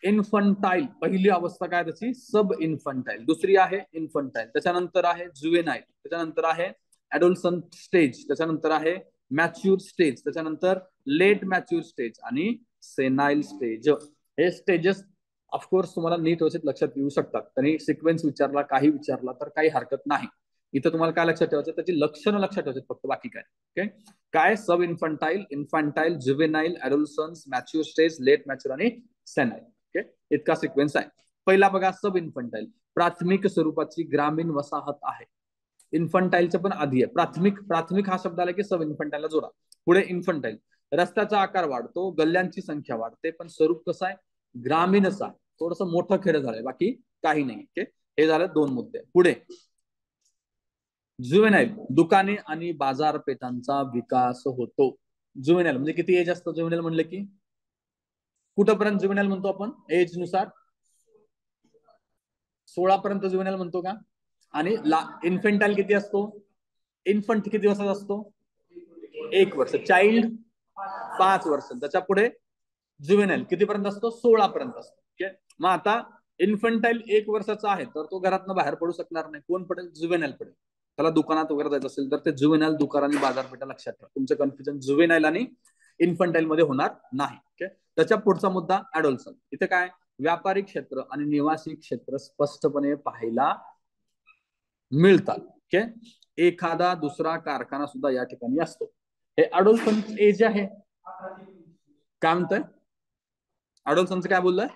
इन्फंटाईल पहिली अवस्था काय त्याची, सब इन्फंटाईल. दुसरी आहे इन्फंटाईल, त्याच्यानंतर आहे जुवेनाईल, त्याच्यानंतर आहे ऍडोलसंट स्टेज, त्याच्यानंतर आहे मॅच्युअर स्टेज, त्याच्यानंतर लेट मॅच्युअर स्टेज आणि सेनाईल स्टेज. हे स्टेजेस ऑफकोर्स तुम्हाला नीट व्यवस्थित लक्षात येऊ शकतात. त्यांनी सिक्वेन्स विचारला, काही विचारला तर काही हरकत नाही. इथं तुम्हाला काय लक्षात ठेवायचं, त्याची लक्षणं लक्षात ठेवायची फक्त, बाकी काय. ओके. काय, सब infantile, infantile, juvenile, adolescence, mature stage, late mature आणि सेनाईल. ओके. इतका सिक्वेन्स आहे. पहिला बघा सब इन्फंटाईल, प्राथमिक स्वरूपाची ग्रामीण वसाहत आहे. इन्फंटाईलच्या पण आधी आहे. प्राथमिक हा शब्द आला की सब इन्फंटाईलला जोडा. पुढे इन्फंटाईल, रस्त्याचा आकार वाढतो, गल्ल्यांची संख्या वाढते, पण स्वरूप कसं आहे, ग्रामीणच आहे, थोडस मोठं खेळ झालंय, बाकी काही नाही. ओके. हे झालं 2 मुद्दे. पुढे जुवेनाईल, दुकाने आणि बाजारपेठांचा विकास होतो. जुवेनाईल म्हणजे किती एज असतं, जुवेनाईल म्हणलं की कुठपर्यंत जुवेनाईल म्हणतो आपण, एज नुसार 16 पर्यंत जुवेनाईल म्हणतो का. आणि इन्फेंटाईल किती असतो, इन्फंट किती वर्षाचा असतो, 1 वर्ष. चाइल्ड 5 वर्ष. त्याच्या पुढे जुवेनाईल कितीपर्यंत असतो, 16 पर्यंत असतो. ओके. मग आता इन्फंटाईल 1 वर्षाचा आहे तर तो घरातनं बाहेर पडू शकणार नाही, कोण पडेल, जुवेनाईल पडेल. त्याला दुकानात वगैरे जायचं असेल तर ते जुवेनाईल, दुकान आणि बाजारपेठा लक्षात ठेवा. तुमचं कन्फ्युजन जुवेनाईल आणि इन्फंटाईल मध्ये होणार नाही. ओके. त्याच्या पुढचा मुद्दा ऍडोलसन. इथे काय, व्यापारी क्षेत्र आणि निवासी क्षेत्र स्पष्टपणे पाहायला मिळतात. ओके. एखादा दुसरा कारखाना सुद्धा या ठिकाणी असतो. हे ऍडोलसन्स एज आहे. काय म्हणतोय, ऍडोलसनचं काय बोललंय,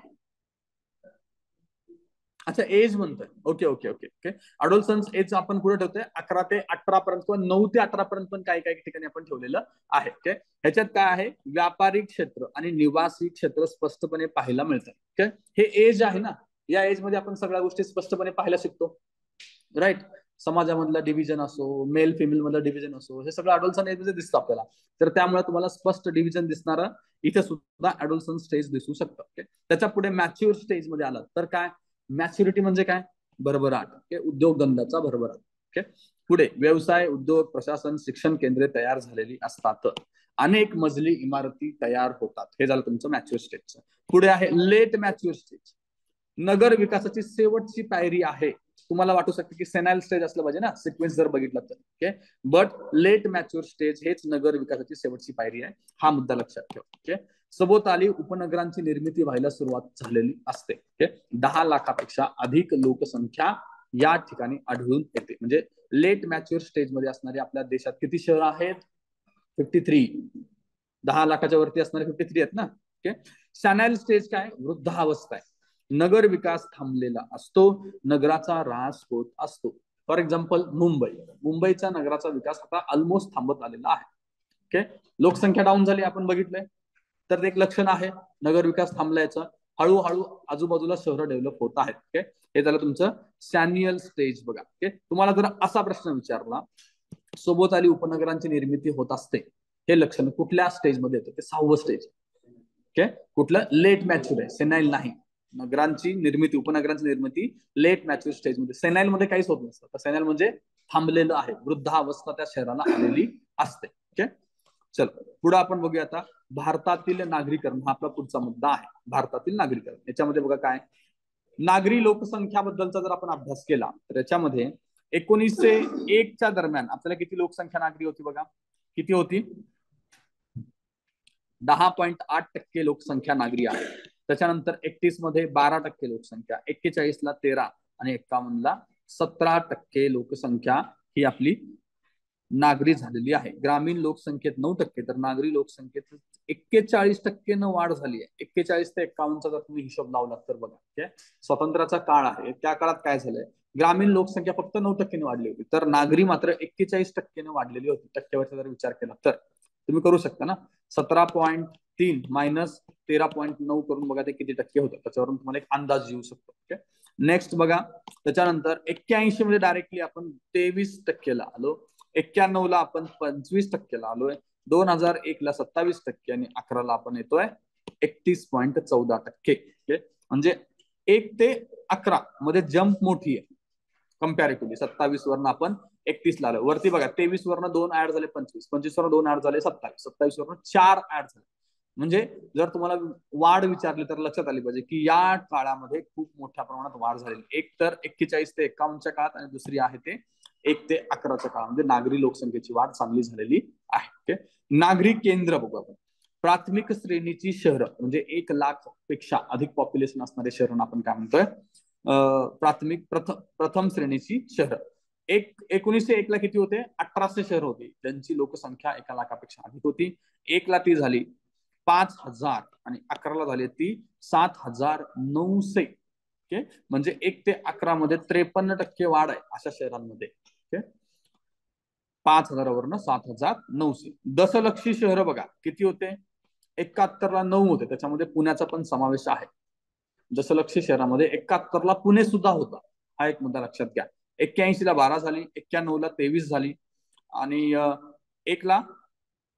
अच्छा एज म्हणतोय. Okay okay okay okay. Adolescence age आपण पुढे ठेवतोय 11 ते 18 पर्यंत किंवा 9 ते 18 पर्यंत पण काही काही ठिकाणी आपण ठेवलेलं आहे. ओके. ह्याच्यात काय आहे, व्यापारी क्षेत्र आणि निवासी क्षेत्र स्पष्टपणे पाहायला मिळतात. ओके. हे एज आहे ना, या एज मध्ये आपण सगळ्या गोष्टी स्पष्टपणे पाहायला शिकतो, राईट. समाजामधलं डिव्हिजन असो, मेल फिमेल मधलं डिव्हिजन असो, हे सगळं ऍडोलसन एज मध्ये दिसतं आपल्याला. तर त्यामुळे तुम्हाला स्पष्ट डिव्हिजन दिसणारं इथे सुद्धा ऍडोलसन स्टेज दिसू शकतं. ओके. त्याच्या पुढे मॅच्युअर स्टेज मध्ये आलं तर काय, मॅच्युरिटी म्हणजे काय, भरभराट. ओके. उद्योगधंद्याचा भरभराट. ओके. पुढे व्यवसाय, उद्योग, प्रशासन, शिक्षण केंद्रे तयार झालेली असतात, अनेक मजली इमारती तयार होतात. हे झालं तुमचं मॅच्युअर स्टेजचं. पुढे आहे लेट मॅच्युअर स्टेज, नगर विकासाची शेवटची पायरी आहे. तुम्हाला वाटू शकते की सेनाईल स्टेज असलं पाहिजे ना, सिक्वेन्स जर बघितला तर. Okay. But let mature stage हेच नगर विकासाची शेवटची पायरी आहे, हा मुद्दा लक्षात ठेवा. ओके. सभोवताली उपनगरांची निर्मिती व्हायला सुरुवात झालेली असते. ओके. 10 लाखापेक्षा अधिक लोकसंख्या या ठिकाणी आढळून येते. म्हणजे लेट मॅच्युअर स्टेज मध्ये असणारे आपल्या देशात किती शहर आहेत, 53. 10 लाखाच्या वरती असणारे 53 आहेत ना. ओके. सॅनाईल स्टेज काय, वृद्धावस्था आहे, नगर विकास थांबलेला असतो, नगराचा ऱ्हास होत असतो. फॉर एक्झाम्पल मुंबईचा नगराचा विकास आता ऑलमोस्ट थांबत आलेला आहे. ओके. लोकसंख्या डाऊन झाली आपण बघितलंय, तर ते एक लक्षण आहे नगर विकास थांबल्याचं. हळूहळू आजूबाजूला शहर डेव्हलप होत आहेत. ओके. हे झालं तुमचं सॅन्युअल स्टेज. बघा. ओके. तुम्हाला जर असा प्रश्न विचारला, सोबत उपनगरांची निर्मिती होत असते, हे लक्षण कुठल्या स्टेज मध्ये येतं, ते 6वं स्टेज. ओके. कुठलं, लेट मॅच्युअर आहे, सेनाईल नाही. नगरांची निर्मिती, उपनगरांची निर्मिती लेट मॅच्युअर स्टेज मध्ये, सेनाईल मध्ये काहीच होत नसतं. सेनाईल म्हणजे थांबलेलं आहे, वृद्धावस्था त्या शहराला आलेली असते. ओके. चलो पुढे आपण बघूया आता भारतातील नागरीकरण हा आपला पुढचा मुद्दा आहे. भारतातील नागरीकरण याच्यामध्ये बघा काय नागरी लोकसंख्याबद्दलचा जर आपण अभ्यास केला तर याच्यामध्ये 1901च्या दरम्यान आपल्याला किती लोकसंख्या नागरी होती बघा, किती होती? 10.8% लोकसंख्या नागरी आहे. त्याच्यानंतर 31 मध्ये 12% लोकसंख्या, 41 ला 13 आणि 51 ला 17% लोकसंख्या ही आपली नागरी झालेली आहे. ग्रामीण लोकसंख्येत 9%, तर नागरी लोकसंख्येत 41% वाढ झाली आहे. 41 ते 51चा जर तुम्ही हिशोब लावला तर बघा स्वातंत्र्याचा काळ आहे, त्या काळात काय झालंय, ग्रामीण लोकसंख्या फक्त 9% वाढली होती, तर नागरी मात्र 41% वाढलेली होती. टक्केवारीचा जर विचार केला तर तुम्ही करू शकता ना, 17.3 मायनस 13.9 करून बघा ते किती टक्के होतं, त्याच्यावरून तुम्हाला एक अंदाज येऊ शकतो. ओके, नेक्स्ट बघा त्याच्यानंतर 81 मध्ये डायरेक्टली आपण 23% आलो, 91 ला आपण 25% आलोय, 2001 ला 27% आणि 11 ला आपण येतोय 31.14%. म्हणजे 1 ते 11 मध्ये जम्प मोठी आहे कम्पॅरेटिव्हली. 27 वरनं आपण 31 ला आलो. वरती बघा 23 वरनं 2 ऍड झाले 25, 25 वरनं 2 ऍड झाले 27, 27 वरनं 4 ऍड झाले. म्हणजे जर तुम्हाला वाढ विचारली तर लक्षात आली पाहिजे की या काळामध्ये खूप मोठ्या प्रमाणात वाढ झालेली. एक तर 41 ते 51च्या काळात आणि दुसरी आहे ते 1 ते 11च्या काळामध्ये नागरी लोकसंख्येची वाढ चांगली झालेली आहे. नागरी केंद्र बघू आपण. प्राथमिक श्रेणीची शहरं म्हणजे 1 लाख पेक्षा अधिक पॉप्युलेशन असणारे शहर आपण काय म्हणतोय, प्राथमिक प्रथम श्रेणीची शहर. 1901 ला किती होते? 1800 शहर होती ज्यांची लोकसंख्या 1 लाखापेक्षा अधिक होती. 1 ला ती झाली 5000 आणि 11 ला झाली ती 7900. ओके, म्हणजे 1 ते 11 मध्ये 53% वाढ आहे अशा शहरांमध्ये. ओके, 5000 वरनं 7900. दशलक्षी शहर बघा किती होते? 71 ला 9 होते, त्याच्यामध्ये पुण्याचा पण समावेश आहे. दशलक्षी शहरामध्ये 71 ला पुणे सुद्धा होता, हा एक मुद्दा लक्षात घ्या. 81 ला 12 झाली, 91 ला 23 झाली आणि 1 ला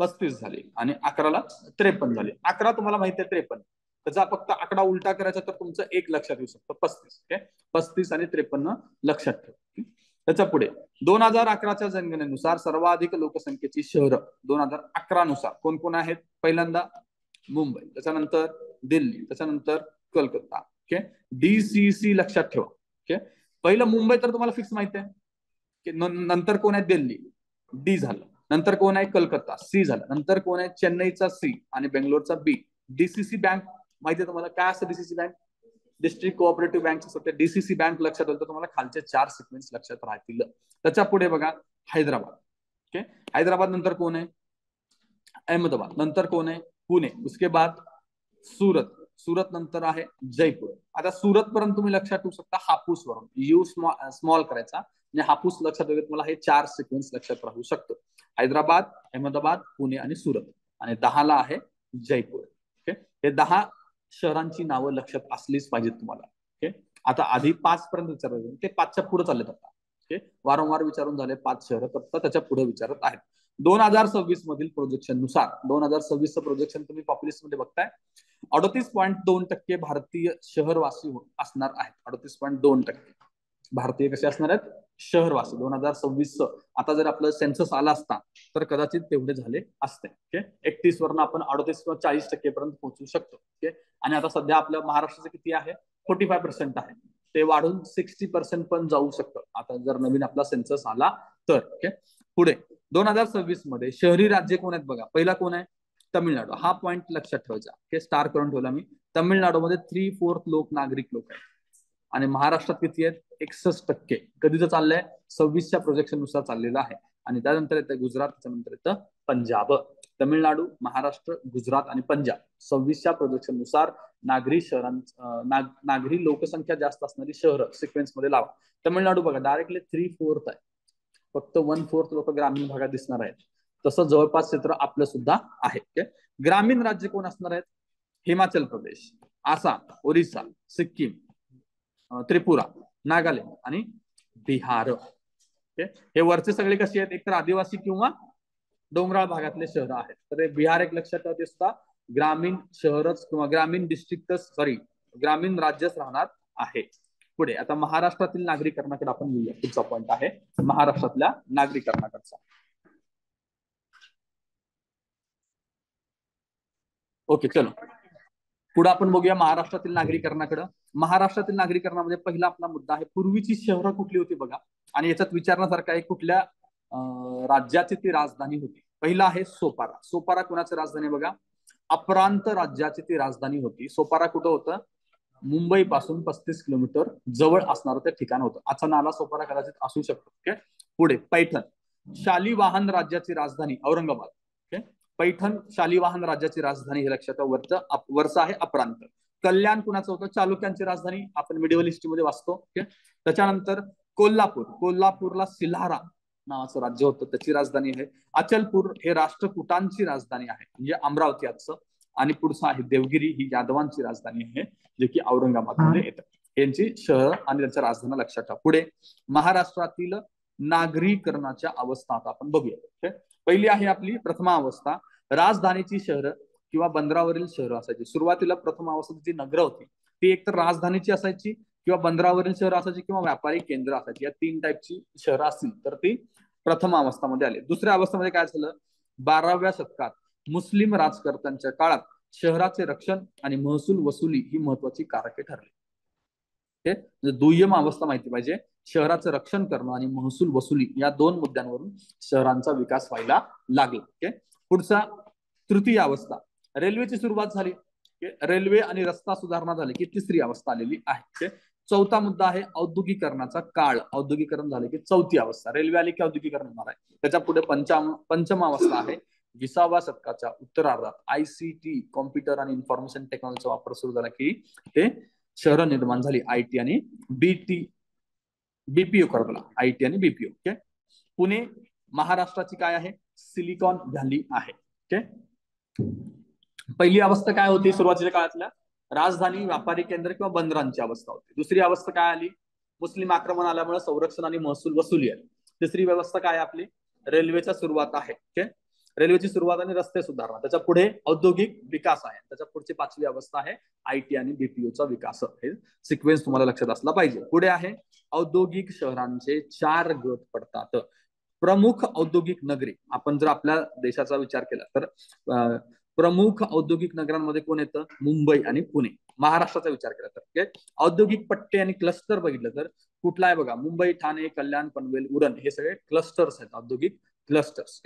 35 झाली आणि 11 ला 53 झाली. 11 तुम्हाला माहिती आहे 53, त्याचा फक्त आकडा उलटा करायचा तर तुमचं 1 लक्षात येऊ शकतं 35. ओके, 35 आणि 53 लक्षात ठेवा. त्याच्या पुढे 2011च्या जनगणनेनुसार सर्वाधिक लोकसंख्येची शहरं 2011 नुसार कोण कोण आहेत? पहिल्यांदा मुंबई, त्याच्यानंतर दिल्ली, त्याच्यानंतर कलकत्ता. ओके, DCC लक्षात ठेवा. ओके, पहिलं मुंबई तर तुम्हाला फिक्स माहिती आहे की नंतर कोण आहे? दिल्ली, डी झालं. नंतर कोण आहे? कलकत्ता, सी झालं. नंतर कोण आहे? चेन्नईचा सी आणि बेंगलोरचा बी. DCC बँक माहिती आहे तुम्हाला? काय असतं DCC bank? District cooperative bank असते. DCC बँक लक्षात आलं तर तुम्हाला खालचे 4 सिक्वेन्स लक्षात राहतील. त्याच्या पुढे बघा हैदराबाद. ओके, हैदराबाद नंतर कोण आहे? अहमदाबाद. नंतर कोण आहे? पुणे. उसके बाद सुरत, सुरत नंतर आहे जयपूर. आता सुरत पर्यंत तुम्ही लक्षात ठेवू शकता हापूस वरून, यू स्मॉल करायचा म्हणजे हापूस लक्षात ठेवले तुम्हाला हे 4 सिक्वेन्स लक्षात राहू शकतो. हैदराबाद, अहमदाबाद, पुणे आणि सुरत. आणि 10 ला आहे जयपूर. ओके, हे 10 शहरांची नावं लक्षात असलीच पाहिजेत तुम्हाला. ओके, आता आधी 5 पर्यंत विचारलं ते 5च्या पुढे चाललेत आता. ओके, वारंवार विचारून झाले 5 शहरं, तर त्याच्या पुढे विचारत आहेत. 2026 मधील प्रोजेक्शन नुसार 2026 प्रोजेक्शन तुम्ही पॉप्युलेशन मध्ये बघताय 38.2% भारतीय शहरवासी असणार आहेत. 38.2% भारतीय कसे असणार आहेत? शहरवासी. 2026 आता जर आपलं सेन्सस आला असता तर कदाचित तेवढे झाले असते. ओके, 31 वरनं आपण 38 किंवा 40% पर्यंत पोहोचू शकतो. ओके, आणि आता सध्या आपल्या महाराष्ट्राचं किती आहे? 45% आहे. ते वाढून 60% पण जाऊ शकतं आता जर नवीन आपला सेन्सस आला तर. ओके, पुढे 2026 मध्ये शहरी राज्य कोण आहेत बघा. पहिला कोण आहे? तमिळनाडू. हा पॉईंट लक्षात ठेवायचा. हे स्टार करून ठेवला मी. तमिळनाडूमध्ये 3/4 नागरिक लोक आहेत आणि महाराष्ट्रात किती आहेत? 61%. कधीच चाललंय? 26च्या प्रोजेक्शन नुसार चाललेलं आहे. आणि त्यानंतर येतं गुजरात, त्याच्यानंतर येतं पंजाब. तमिळनाडू, महाराष्ट्र, गुजरात आणि पंजाब 26च्या प्रोजेक्शन नुसार नागरी नागरी लोकसंख्या जास्त असणारी शहरं सिक्वेन्स मध्ये लावा. तमिळनाडू बघा डायरेक्टली 3/4 आहे, फक्त 1/4 लोक ग्रामीण भागात दिसणार आहेत. तसं जवळपास क्षेत्र आपलं सुद्धा आहे. ग्रामीण राज्य कोण असणार आहेत? हिमाचल प्रदेश, आसाम, ओरिसा, सिक्कीम, त्रिपुरा, नागालँड आणि बिहार. हे वरचे सगळे कसे आहेत? एकतर आदिवासी किंवा डोंगराळ भागातले शहर आहेत. तर बिहार एक लक्षात ठेवा, ते सुद्धा ग्रामीण शहरच किंवा ग्रामीण डिस्ट्रिक्टच ग्रामीण राज्यच राहणार आहे. पुढे आता महाराष्ट्रातील नागरीकरणाकडे आपण येऊया. पुढचा पॉईंट आहे महाराष्ट्रातल्या नागरीकरणाकडचा. ओके चलो पुढे आपण बघूया महाराष्ट्रातील नागरीकरणाकडे. महाराष्ट्रातील नागरीकरणामध्ये पहिला आपला मुद्दा आहे पूर्वीची शहरं कुठली होती बघा, आणि याच्यात विचारण्यासारखं आहे कुठल्या राज्याची ती राजधानी होती. पहिला आहे सोपारा. सोपारा कुणाची राजधानी बघा, अप्रांत राज्याची ती राजधानी होती. सोपारा कुठं होतं, मुंबई पासून 35 किलोमीटर जवळ असणारं ते ठिकाण होतं. आजचा नाला सोपारा कदाचित असू शकतो. ओके पुढे पैठण, शालिवाहन राज्याची राजधानी औरंगाबाद. ओके पैठण शालिवाहन राज्याची राजधानी हे लक्षात वरचं आहे अप्रांत. कल्याण कुणाचं होतं, चालुक्यांची राजधानी, आपण मिडिवल हिस्ट्रीमध्ये वाचतो. ओके त्याच्यानंतर कोल्हापूर, कोल्हापूरला सिल्हारा नावाचं राज्य होतं, त्याची राजधानी आहे. अचलपूर हे राष्ट्रकूटांची राजधानी आहे, म्हणजे अमरावती आजचं. आणि पुढचं आहे देवगिरी, ही यादवांची राजधानी आहे, जे की औरंगाबादमध्ये येतं. यांची शहर आणि त्यांच्या राजधानी लक्षात ठेवा. पुढे महाराष्ट्रातील नागरीकरणाच्या अवस्था आता आपण बघूया. पहिली आहे आपली प्रथमा अवस्था, राजधानीची शहरं किंवा बंदरावरील शहरं असायची. सुरुवातीला प्रथम अवस्था जी नगरं होती ती एकतर राजधानीची असायची किंवा बंदरावरील शहर असायची किंवा व्यापारी केंद्र असायची. या 3 टाईपची शहरं असतील तर ती प्रथम अवस्थामध्ये आली. दुसऱ्या अवस्थेमध्ये काय झालं, 12व्या शतकात मुस्लिम राजकर्त्यांच्या काळात शहराचे रक्षण आणि महसूल वसुली ही महत्वाची कारके ठरली. दुय्यम अवस्था माहिती पाहिजे, शहराचं रक्षण करणं आणि महसूल वसुली या 2 मुद्द्यांवरून शहरांचा विकास व्हायला लागला. ओके पुढचा तृतीय अवस्था, रेल्वेची सुरुवात झाली. रेल्वे आणि रस्ता सुधारणा झाली की तिसरी अवस्था आलेली आहे. चौथा मुद्दा आहे औद्योगिकरणाचा काळ. औद्योगिकरण झाले की चौथी अवस्था, रेल्वे आली की औद्योगिकरण होणार आहे. त्याच्या पुढे पंचम अवस्था आहे 20व्या शतकाच्या उत्तरार्धात ICT कॉम्प्युटर आणि इन्फॉर्मेशन टेक्नॉलॉजीचा वापर सुरू झाला की ते शहरं निर्माण झाली. IT आणि BPO करतो, IT आणि BPO. ओके पुणे महाराष्ट्राची काय आहे, सिलिकॉन व्हॅली आहे. ओके पहिली अवस्था काय होती सुरुवातीच्या काळातल्या, राजधानी, व्यापारी केंद्र किंवा बंदरांची अवस्था होती. दुसरी अवस्था काय आली, मुस्लिम आक्रमण आल्यामुळे संरक्षण आणि महसूल वसुली आली. तिसरी व्यवस्था काय आपली, रेल्वेच्या सुरुवात आहे. ओके रेल्वेची सुरुवात आणि रस्ते सुधारणा. त्याच्या पुढे औद्योगिक विकास आहे. त्याच्या पुढची 5वी अवस्था आहे IT आणि BPOचा विकास. हे सिक्वेन्स तुम्हाला लक्षात असला पाहिजे. पुढे आहे औद्योगिक शहरांचे 4 गट पडतात. प्रमुख औद्योगिक नगरी, आपण जर आपल्या देशाचा विचार केला तर प्रमुख औद्योगिक नगरांमध्ये कोण येतं, मुंबई आणि पुणे. महाराष्ट्राचा विचार केला तर औद्योगिक पट्टे आणि क्लस्टर बघितलं तर कुठला आहे बघा, मुंबई, ठाणे, कल्याण, पनवेल, उरण हे सगळे क्लस्टर्स आहेत, औद्योगिक क्लस्टर्स.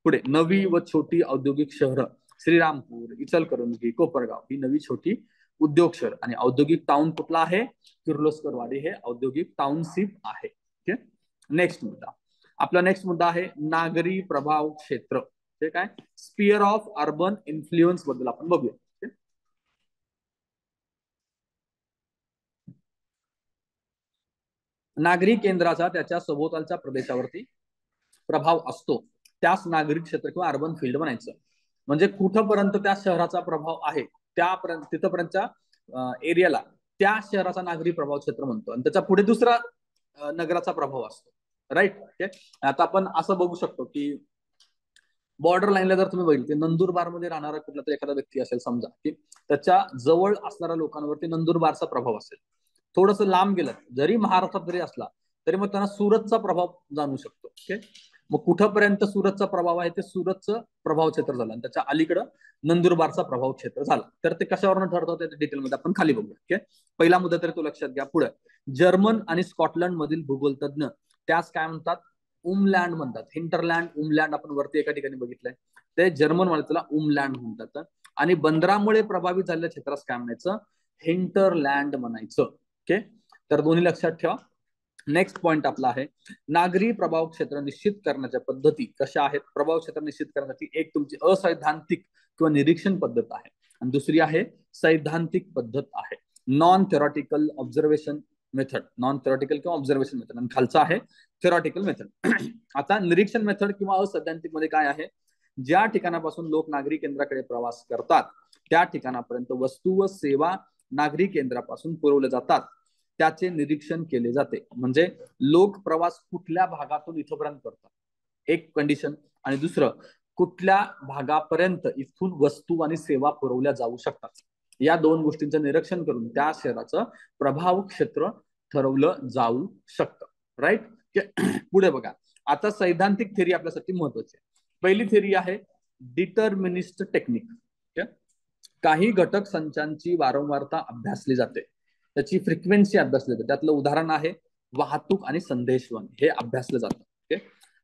पुढे नवी व छोटी औद्योगिक शहरं, श्रीरामपूर, इचलकरंजी, कोपरगाव ही नवी छोटी उद्योग शहर. आणि औद्योगिक टाउन कुठला आहे, किर्लोस्करवाडी हे औद्योगिक टाउनशिप आहे. नेक्स्ट मुद्दा, आपला नेक्स्ट मुद्दा आहे नागरी प्रभाव क्षेत्र. ते काय, स्पियर ऑफ अर्बन इन्फ्लुएन्स बद्दल आपण बघूया. नागरी केंद्राचा त्याच्या सभोवतालच्या प्रदेशावरती प्रभाव असतो, त्यास नागरी क्षेत्र किंवा अर्बन फील्ड म्हणायचं. म्हणजे कुठपर्यंत त्या शहराचा प्रभाव आहे त्यापर्यंत, तिथपर्यंतच्या एरियाला त्या शहराचा नागरी प्रभाव क्षेत्र म्हणतो. आणि त्याच्या पुढे दुसरा नगराचा प्रभाव असतो. राईट. आता आपण असं बघू शकतो की बॉर्डर लाईनला जर तुम्ही बघितलं, नंदुरबार मध्ये राहणारा कुठला तरी एखादा व्यक्ती असेल समजा, की त्याच्या जवळ असणाऱ्या लोकांवरती नंदुरबारचा प्रभाव असेल. थोडस लांब गेलं जरी महाराष्ट्रात जरी असला तरी मग त्यांना सुरतचा प्रभाव जाणू शकतो. ओके मग कुठपर्यंत सुरतचा प्रभाव आहे ते सुरतचं प्रभाव क्षेत्र झालं, आणि त्याच्या अलीकडं नंदुरबारचा प्रभाव क्षेत्र झाला. तर ते कशावरून ठरतं ते डिटेलमध्ये आपण खाली बघूया. ओके पहिला मुद्दा तरी तो लक्षात घ्या. पुढे जर्मन आणि स्कॉटलंड मधील भूगोल तज्ञ त्यास काय म्हणतात, उमलँड म्हणतात. हिंटरलँड, उमलँड आपण वरती एका ठिकाणी बघितलंय, ते जर्मन वाले त्याला उमलँड म्हणतात. आणि बंदरामुळे प्रभावित झालेल्या क्षेत्रास काय म्हणायचं, हिंटरलँड म्हणायचं. ओके तर दोन्ही लक्षात ठेवा. नेक्स्ट पॉइंट आपला आहे नागरी प्रभाव क्षेत्र निश्चित करण्याच्या पद्धती कशा आहेत. प्रभाव क्षेत्र निश्चित करण्यासाठी एक तुमची असैद्धांतिक किंवा निरीक्षण पद्धत आहे, आणि दुसरी आहे सैद्धांतिक पद्धत आहे, non theoretical observation method. Non theoretical किंवा ऑब्झर्वेशन मेथड, आणि खालचा आहे थेरॉटिकल मेथड. आता निरीक्षण मेथड किंवा असैद्धांतिक मध्ये काय आहे, ज्या ठिकाणापासून लोक नागरी केंद्राकडे प्रवास करतात त्या ठिकाणापर्यंत वस्तू व सेवा नागरी केंद्रापासून पुरवल्या जातात त्याचे निरीक्षण केले जाते. म्हणजे लोक प्रवास कुठल्या भागातून इथपर्यंत करतात एक कंडिशन, आणि दुसरं कुठल्या भागापर्यंत इथून वस्तू आणि सेवा पुरवल्या जाऊ शकतात. या 2 गोष्टींचं निरीक्षण करून त्या शहराचं प्रभाव क्षेत्र ठरवलं जाऊ शकतं. राईट. पुढे बघा, आता सैद्धांतिक थेरी आपल्यासाठी महत्वाची आहे. पहिली थेरी आहे डिटर्मिनिस्ट टेक्निक. काही घटक संचांची वारंवारता अभ्यासली जाते, त्याची फ्रिक्वेन्सी अभ्यासली जाते. त्यातलं उदाहरण आहे वाहतूक आणि संदेशवहन, हे अभ्यासलं जातं. ओके.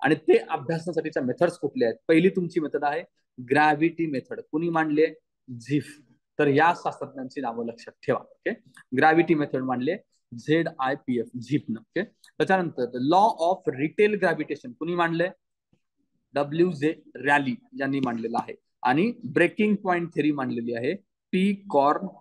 आणि ते अभ्यासण्यासाठीच्या मेथड्स कुठले आहेत? पहिली तुमची मेथड आहे ग्रॅव्हिटी मेथड. कुणी मांडले? झिफ. तर या शास्त्रज्ञांची नावं लक्षात ठेवा. ओके. ग्रॅव्हिटी मेथड मांडले ZIPF, झिफनं. ओके. त्याच्यानंतर लॉ ऑफ रिटेल ग्रॅव्हिटेशन कुणी मांडले? WJ रॅली यांनी मांडलेला आहे. आणि ब्रेकिंग पॉइंट थेरी मांडलेली आहे P.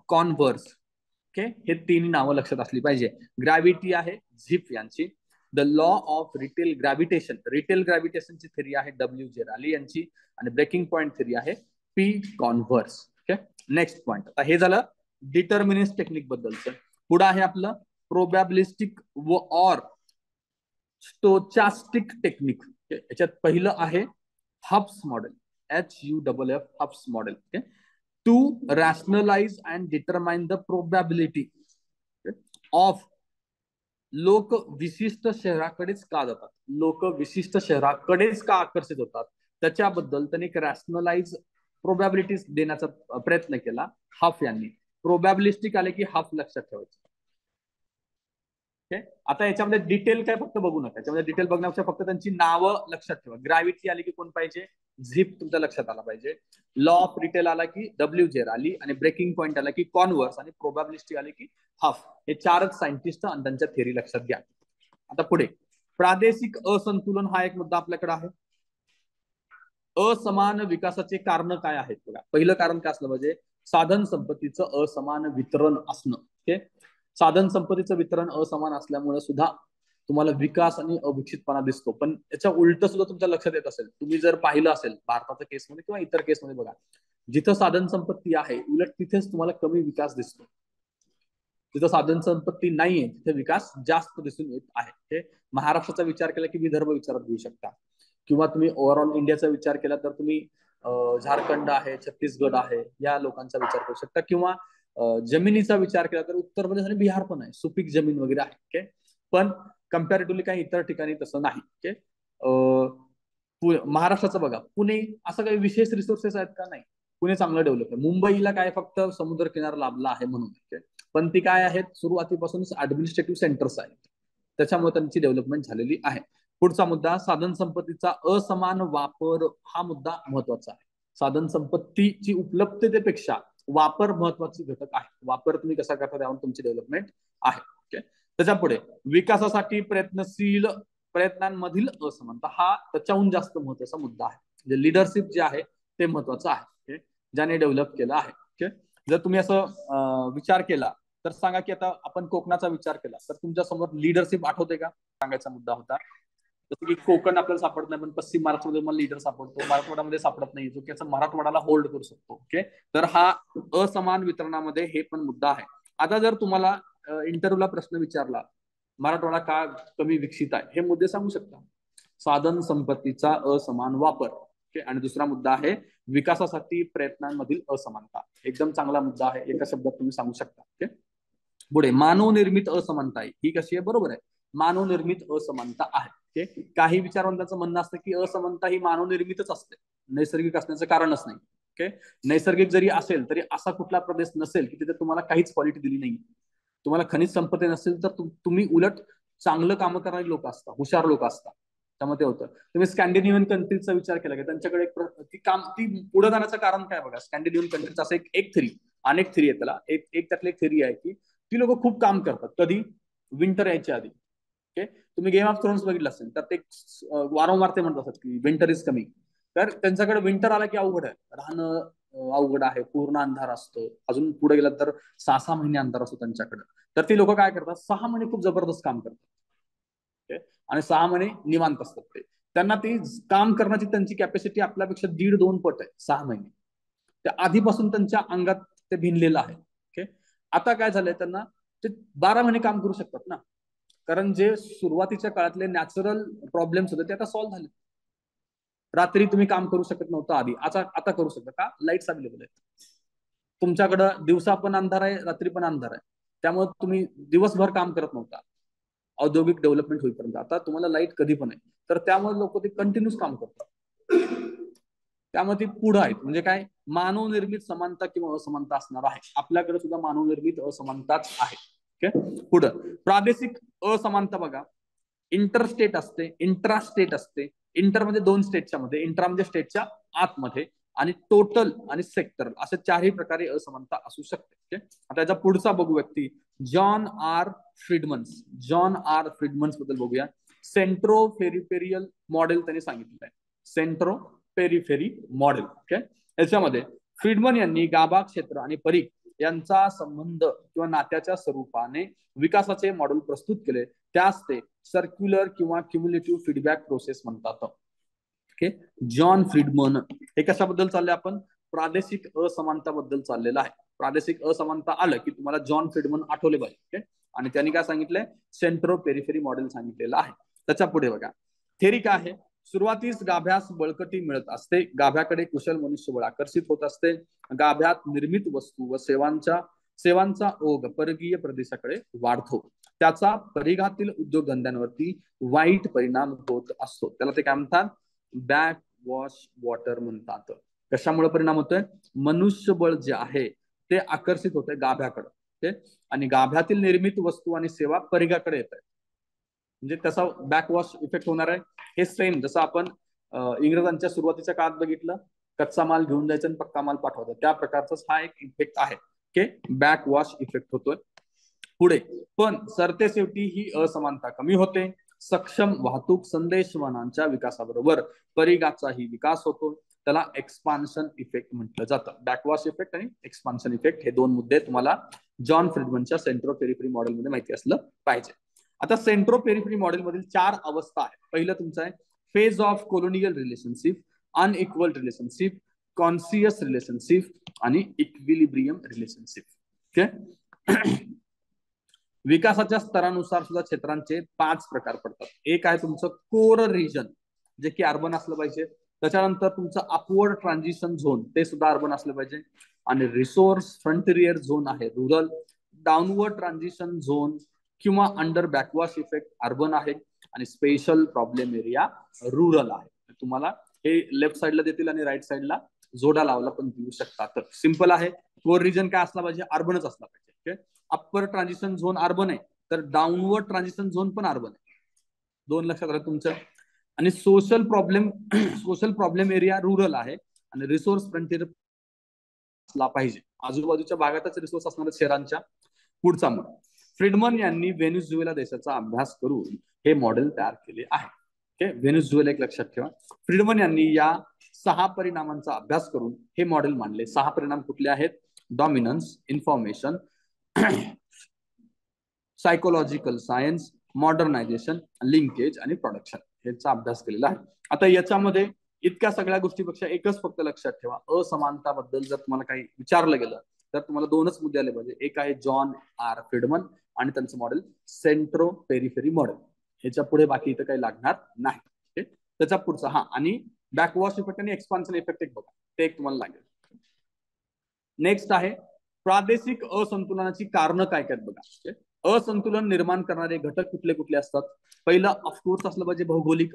कॉनव्हर्स. ओके. हे तीन नावं लक्षात असली पाहिजे. ग्रॅव्हिटी आहे झिफ यांची. The law of retail gravitation, retail ग्रॅव्हिटेशनची थेरी आहे WJ रॅली यांची. आणि ब्रेकिंग पॉइंट थेरी आहे P. Converse. Okay. Next point. आता हे झालं डिटर्मिनिस्ट टेक्निक बद्दलचं. पुढे आहे आपलं प्रोबॅबिलिस्टिक व ऑर स्टोचॅस्टिक टेक्निक. याच्यात पहिलं आहे Huff's model, HUFF, Huff's model. Okay. To rationalise and determine the probability of. लोक विशिष्ट शहराकडेच का जातात, लोक विशिष्ट शहराकडेच का आकर्षित होतात, त्याच्याबद्दल त्यांनी एक रॅशनलाइज प्रोबॅबिलिटीज देण्याचा प्रयत्न केला हफ यांनी. प्रोबॅबिलिस्टिक आले की हफ लक्षात ठेवायचं. ओके. आता याच्यामध्ये डिटेल काय फक्त बघू नका, याच्यामध्ये डिटेल बघण्यापेक्षा फक्त त्यांची नावं लक्षात ठेवा. ग्रॅव्हिटी आली की कोण पाहिजे? झिप तुमच्या लक्षात आला पाहिजे. लॉ ऑफ रिटेल आला की WJ आली. आणि ब्रेकिंग पॉइंट आला की कॉनव्हर्स. आणि प्रोबॅबिलिस्टिक आली की हफ. हे चारच सायंटिस्ट आणि त्यांच्या थेरी लक्षात घ्या. आता पुढे प्रादेशिक असंतुलन हा एक मुद्दा आपल्याकडे आहे. असमान विकासाचे कारण काय आहेत? बघा, पहिलं कारण काय असलं पाहिजे? साधन संपत्तीचं असमान वितरण असणं. ओके. साधन संपत्तीचं वितरण असमान असल्यामुळे सुद्धा तुम्हाला विकास आणि अविकसितपणा दिसतो. पण याच्या उलट सुद्धा तुमच्या लक्षात येत असेल, तुम्ही जर पाहिलं असेल भारताच्या केसमध्ये किंवा इतर केसमध्ये, बघा जिथं साधन संपत्ती आहे उलट तिथेच तुम्हाला कमी विकास दिसतो. जिथं साधन संपत्ती नाहीये तिथे विकास जास्त दिसून येत आहे. महाराष्ट्राचा विचार केला की विदर्भ विचारात घेऊ शकता, किंवा तुम्ही ओव्हरऑल इंडियाचा विचार केला तर तुम्ही झारखंड आहे, छत्तीसगड आहे, या लोकांचा विचार करू शकता. किंवा जमिनीचा विचार केला तर उत्तर प्रदेश आणि बिहार पण आहे, सुपीक जमीन वगैरे आहे. ओके. पण कम्पॅरेटिव्हली काही इतर ठिकाणी तसं नाही. ओके. महाराष्ट्राचं बघा, पुणे, असं काही विशेष रिसोर्सेस आहेत का? नाही. पुणे चांगलं डेव्हलप आहे. मुंबईला काय फक्त समुद्र किनारा लाभला आहे म्हणून. पण ती काय आहेत? सुरुवातीपासूनच ऍडमिनिस्ट्रेटिव्ह सेंटर्स आहेत, त्याच्यामुळे त्यांची डेव्हलपमेंट झालेली आहे. पुढचा मुद्दा साधन संपत्तीचा असमान वापर, हा मुद्दा महत्वाचा आहे. साधन संपत्तीची उपलब्धतेपेक्षा वापर महत्वाची घटक आहे. वापर तुम्ही कसा करता त्यावर तुमची डेव्हलपमेंट आहे. ओके. त्याच्या पुढे विकासासाठी प्रयत्नांमधील असमानता, हा त्याच्याहून जास्त महत्वाचा मुद्दा आहे. म्हणजे लिडरशिप जे आहे ते महत्वाचं आहे, ज्याने डेव्हलप केलं आहे. ओके. जर तुम्ही असं विचार केला तर सांगा की आता आपण कोकणाचा विचार केला तर तुमच्या समोर लिडरशिप आठवते का? सांगायचा मुद्दा होता. जसं की कोकण आपल्याला सापडत नाही, पण पश्चिम महाराष्ट्रामध्ये मला लीडर सापडतो, मराठवाड्यामध्ये सापडत नाही, जो की असं मराठवाड्याला होल्ड करू शकतो. ओके. तर हा असमान वितरणामध्ये हे पण मुद्दा आहे. आता जर तुम्हाला इंटरव्ह्यूला प्रश्न विचारला मराठवाडा का कमी विकसित आहे, हे मुद्दे सांगू शकता. साधन संपत्तीचा असमान वापर. ओके. आणि दुसरा मुद्दा आहे विकासासाठी प्रयत्नांमधील असमानता. एकदम चांगला मुद्दा आहे, एका शब्दात तुम्ही सांगू शकता. ओके. पुढे मानवनिर्मित असमानता आहे, ही कशी आहे? बरोबर आहे, मानवनिर्मित असमानता आहे. ओके. काही विचारवंतांचं म्हणणं असतं की असमानता ही मानवनिर्मितच असते, नैसर्गिक असण्याचं कारणच नाही. ओके. नैसर्गिक जरी असेल तरी असा कुठला प्रदेश नसेल की तिथे तुम्हाला काहीच क्वालिटी दिली नाही. तुम्हाला खनिज संपत्ती नसेल तर तुम्ही उलट चांगलं काम करणारे लोक असतात, हुशार लोक असतात, त्यामध्ये होतं. तुम्ही स्कॅन्डिनेव्हियन कंट्रीजचा विचार केला की त्यांच्याकडे ती पुढे जाण्याचं कारण काय? बघा, स्कॅन्डिनेव्हियन कंट्रीचा असं एक थेरी, अनेक थेरी आहे त्याला, एक त्यातली एक थेरी आहे की ती लोक खूप काम करतात. कधी? विंटर यायच्या आधी. ओके. तुम्ही गेम ऑफ थ्रोन्स बघितलं असेल तर ते वारंवार ते म्हणत असतात की विंटर इज कमिंग. तर त्यांच्याकडे विंटर आला की अवघड आहे, राहणं अवघड आहे, पूर्ण अंधार असतो. अजून पुढे गेला तर 6 महिने अंधार असतो त्यांच्याकडे. तर ती लोक काय करतात? 6 महिने खूप जबरदस्त काम करतात. ओके. आणि 6 महिने निवांत असतात ते. त्यांना ती काम करण्याची त्यांची कॅपॅसिटी आपल्यापेक्षा 1.5-2 पट आहे. 6 महिने त्या आधीपासून त्यांच्या अंगात ते भिनलेलं आहे. ओके. आता काय झालंय, त्यांना ते 12 महिने काम करू शकतात ना, कारण जे सुरुवातीच्या काळातले नॅचरल प्रॉब्लेम्स होते ते आता सॉल्व्ह झाले. रात्री तुम्ही काम करू शकत नव्हतं आधी, आता करू शकता का? लाईट्स अवेलेबल आहेत तुमच्याकडं. दिवसा पण अंधार आहे, रात्री पण अंधार आहे, त्यामुळे तुम्ही दिवसभर काम करत नव्हता औद्योगिक डेव्हलपमेंट होईपर्यंत. आता तुम्हाला लाईट कधी पण आहे, तर त्यामुळे लोक ते कंटिन्यूस काम करतात. त्यामध्ये पुढे आहेत म्हणजे काय, मानवनिर्मित समानता किंवा असमानता असणार आहे. आपल्याकडे सुद्धा मानवनिर्मित असमानताच आहे. ओके, पुढं प्रादेशिक असमानता बघा, इंटरस्टेट असते, इंट्रास्टेट असते. इंटर म्हणजे दोन स्टेटच्या मध्ये, इंट्रा म्हणजे स्टेटच्या आतमध्ये, आणि टोटल आणि सेक्टर असे चारही प्रकारे असमानता असू शकते. आता याचा पुढचा बघू व्यक्ती, जॉन आर फ्रीडमन्स. जॉन आर फ्रीडमन्स बद्दल बघूया. सेंट्रो पेरिफेरियल मॉडेल त्यांनी सांगितलेलं आहे. सेंट्रो पेरिफेरी मॉडेल. ओके, याच्यामध्ये फ्रीडमन यांनी गाभा क्षेत्र आणि परीघ यांचा संबंध किंवा नात्याच्या स्वरूपाने विकासाचे मॉडेल प्रस्तुत केले. त्यास ते सर्क्युलर किंवा क्युम्युलेटिव्ह फीडबॅक प्रोसेस म्हणतात. Okay, John Fridman. हे कशाबद्दल चाललंय, आपण प्रादेशिक असमानता बद्दल चाललेलं आहे. प्रादेशिक असमानता आलं की तुम्हाला जॉन फ्रीडमन आठवले पाहिजे. ओके, आणि त्यांनी काय सांगितलंय, सेंट्रो पेरिफेरी मॉडेल सांगितलेलं आहे. त्याच्या पुढे बघा, थेरी काय आहे, सुरुवातीस गाभ्यास बळकटी मिळत असते, गाभ्याकडे कुशल मनुष्यबळ आकर्षित होत असते, गाभ्यात निर्मित वस्तू व सेवांचा ओघ परकीय प्रदेशाकडे वाढतो, त्याचा परिघातील उद्योगधंद्यांवरती वाईट परिणाम होत असतो. त्याला ते काय म्हणतात, बॅक वॉश वॉटर म्हणतात. कशामुळे परिणाम होतोय, मनुष्यबळ जे आहे ते आकर्षित होतंय गाभ्याकडे, आणि गाभ्यातील निर्मित वस्तू आणि सेवा परिघाकडे येत आहे. म्हणजे कसा बॅकवॉश इफेक्ट होणार आहे, हे सेम जसं आपण इंग्रजांच्या सुरुवातीच्या काळात बघितलं, कच्चा माल घेऊन जायचा आणि पक्का माल पाठवायचा, त्या प्रकारचाच हा एक इफेक्ट आहे. ओके, बॅकवॉश इफेक्ट होतोय. पुढे, पण सरतेशेवटी ही असमानता कमी होते. सक्षम वाहतूक संदेशवहनांच्या विकासाबरोबर परिघाचाही विकास होतो. त्याला एक्सपान्शन इफेक्ट म्हटलं जातं. बॅकवॉश इफेक्ट आणि एक्सपान्शन इफेक्ट हे दोन मुद्दे तुम्हाला जॉन फ्रीडमनच्या सेंट्रो पेरिफेरी मॉडेलमध्ये माहिती असलं पाहिजे. आता सेंट्रो पेरिफेरी मॉडेल मधील 4 अवस्था आहेत. पहिलं तुमचं आहे phase of colonial relationship, unequal relationship, conscious relationship आणि इक्विलिब्रियम रिलेशनशिप. ओके, विकासाच्या स्तरानुसार सुद्धा क्षेत्रांचे 5 प्रकार पडतात. एक आहे तुमचं कोर रिजन, जे की अर्बन असलं पाहिजे. त्याच्यानंतर तुमचं अपवर्ड ट्रान्झिशन झोन, ते सुद्धा अर्बन असलं पाहिजे. आणि रिसोर्स फ्रंटियर झोन आहे रुरल. डाऊनवर्ड ट्रान्झिशन झोन किंवा अंडर बॅकवॉश इफेक्ट अर्बन आहे. आणि स्पेशल प्रॉब्लेम एरिया रुरल आहे. तुम्हाला हे लेफ्ट साईडला देतील आणि राईट साईडला जोडा लावला पण देऊ शकतात. तर सिंपल आहे, कोर रिजन काय असला पाहिजे, अर्बनच असला पाहिजे. Okay, upper transition zone urban आहे, तर डाऊनवर्ड ट्रान्झिशन झोन पण अर्बन आहे. दोन लक्षात राहा तुमचं. आणि सोशल प्रॉब्लेम एरिया रुरल आहे. आणि रिसोर्स फ्रंटियर पाहिजे, आजूबाजूच्या भागातच रिसोर्स असणार शहरांच्या. पुढचा मग, फ्रीडमन यांनी व्हेनेझुएला देशाचा अभ्यास करून हे मॉडेल तयार केले आहे. ओके, व्हेनेझुएला एक लक्षात ठेवा. फ्रीडमन यांनी या 6 परिणामांचा अभ्यास करून हे मॉडेल मांडले. 6 परिणाम कुठले आहेत, dominance, information, psychological science, modernisation, linkage आणि प्रोडक्शन, याचा अभ्यास केलेला आहे. आता याच्यामध्ये इतक्या सगळ्या गोष्टीपेक्षा एकच फक्त लक्षात ठेवा, असमानता बद्दल जर तुम्हाला काही विचारलं गेलं तर तुम्हाला 2च मुद्दे आले पाहिजे. एक आहे जॉन आर फ्रीडमन आणि त्यांचं मॉडेल सेंट्रो पेरिफेरी मॉडेल. ह्याच्या पुढे बाकी इथं काही लागणार नाही. त्याच्या पुढचा हा, आणि बॅकवॉश इफेक्ट आणि एक्सपान्शन इफेक्ट एक बघा, ते एक तुम्हाला लागेल. नेक्स्ट आहे प्रादेशिक असंतुलनाची कारणं काय काय बघा. असंतुलन निर्माण करणारे घटक कुठले कुठले असतात. पहिलं ऑफकोर्स असलं पाहिजे भौगोलिक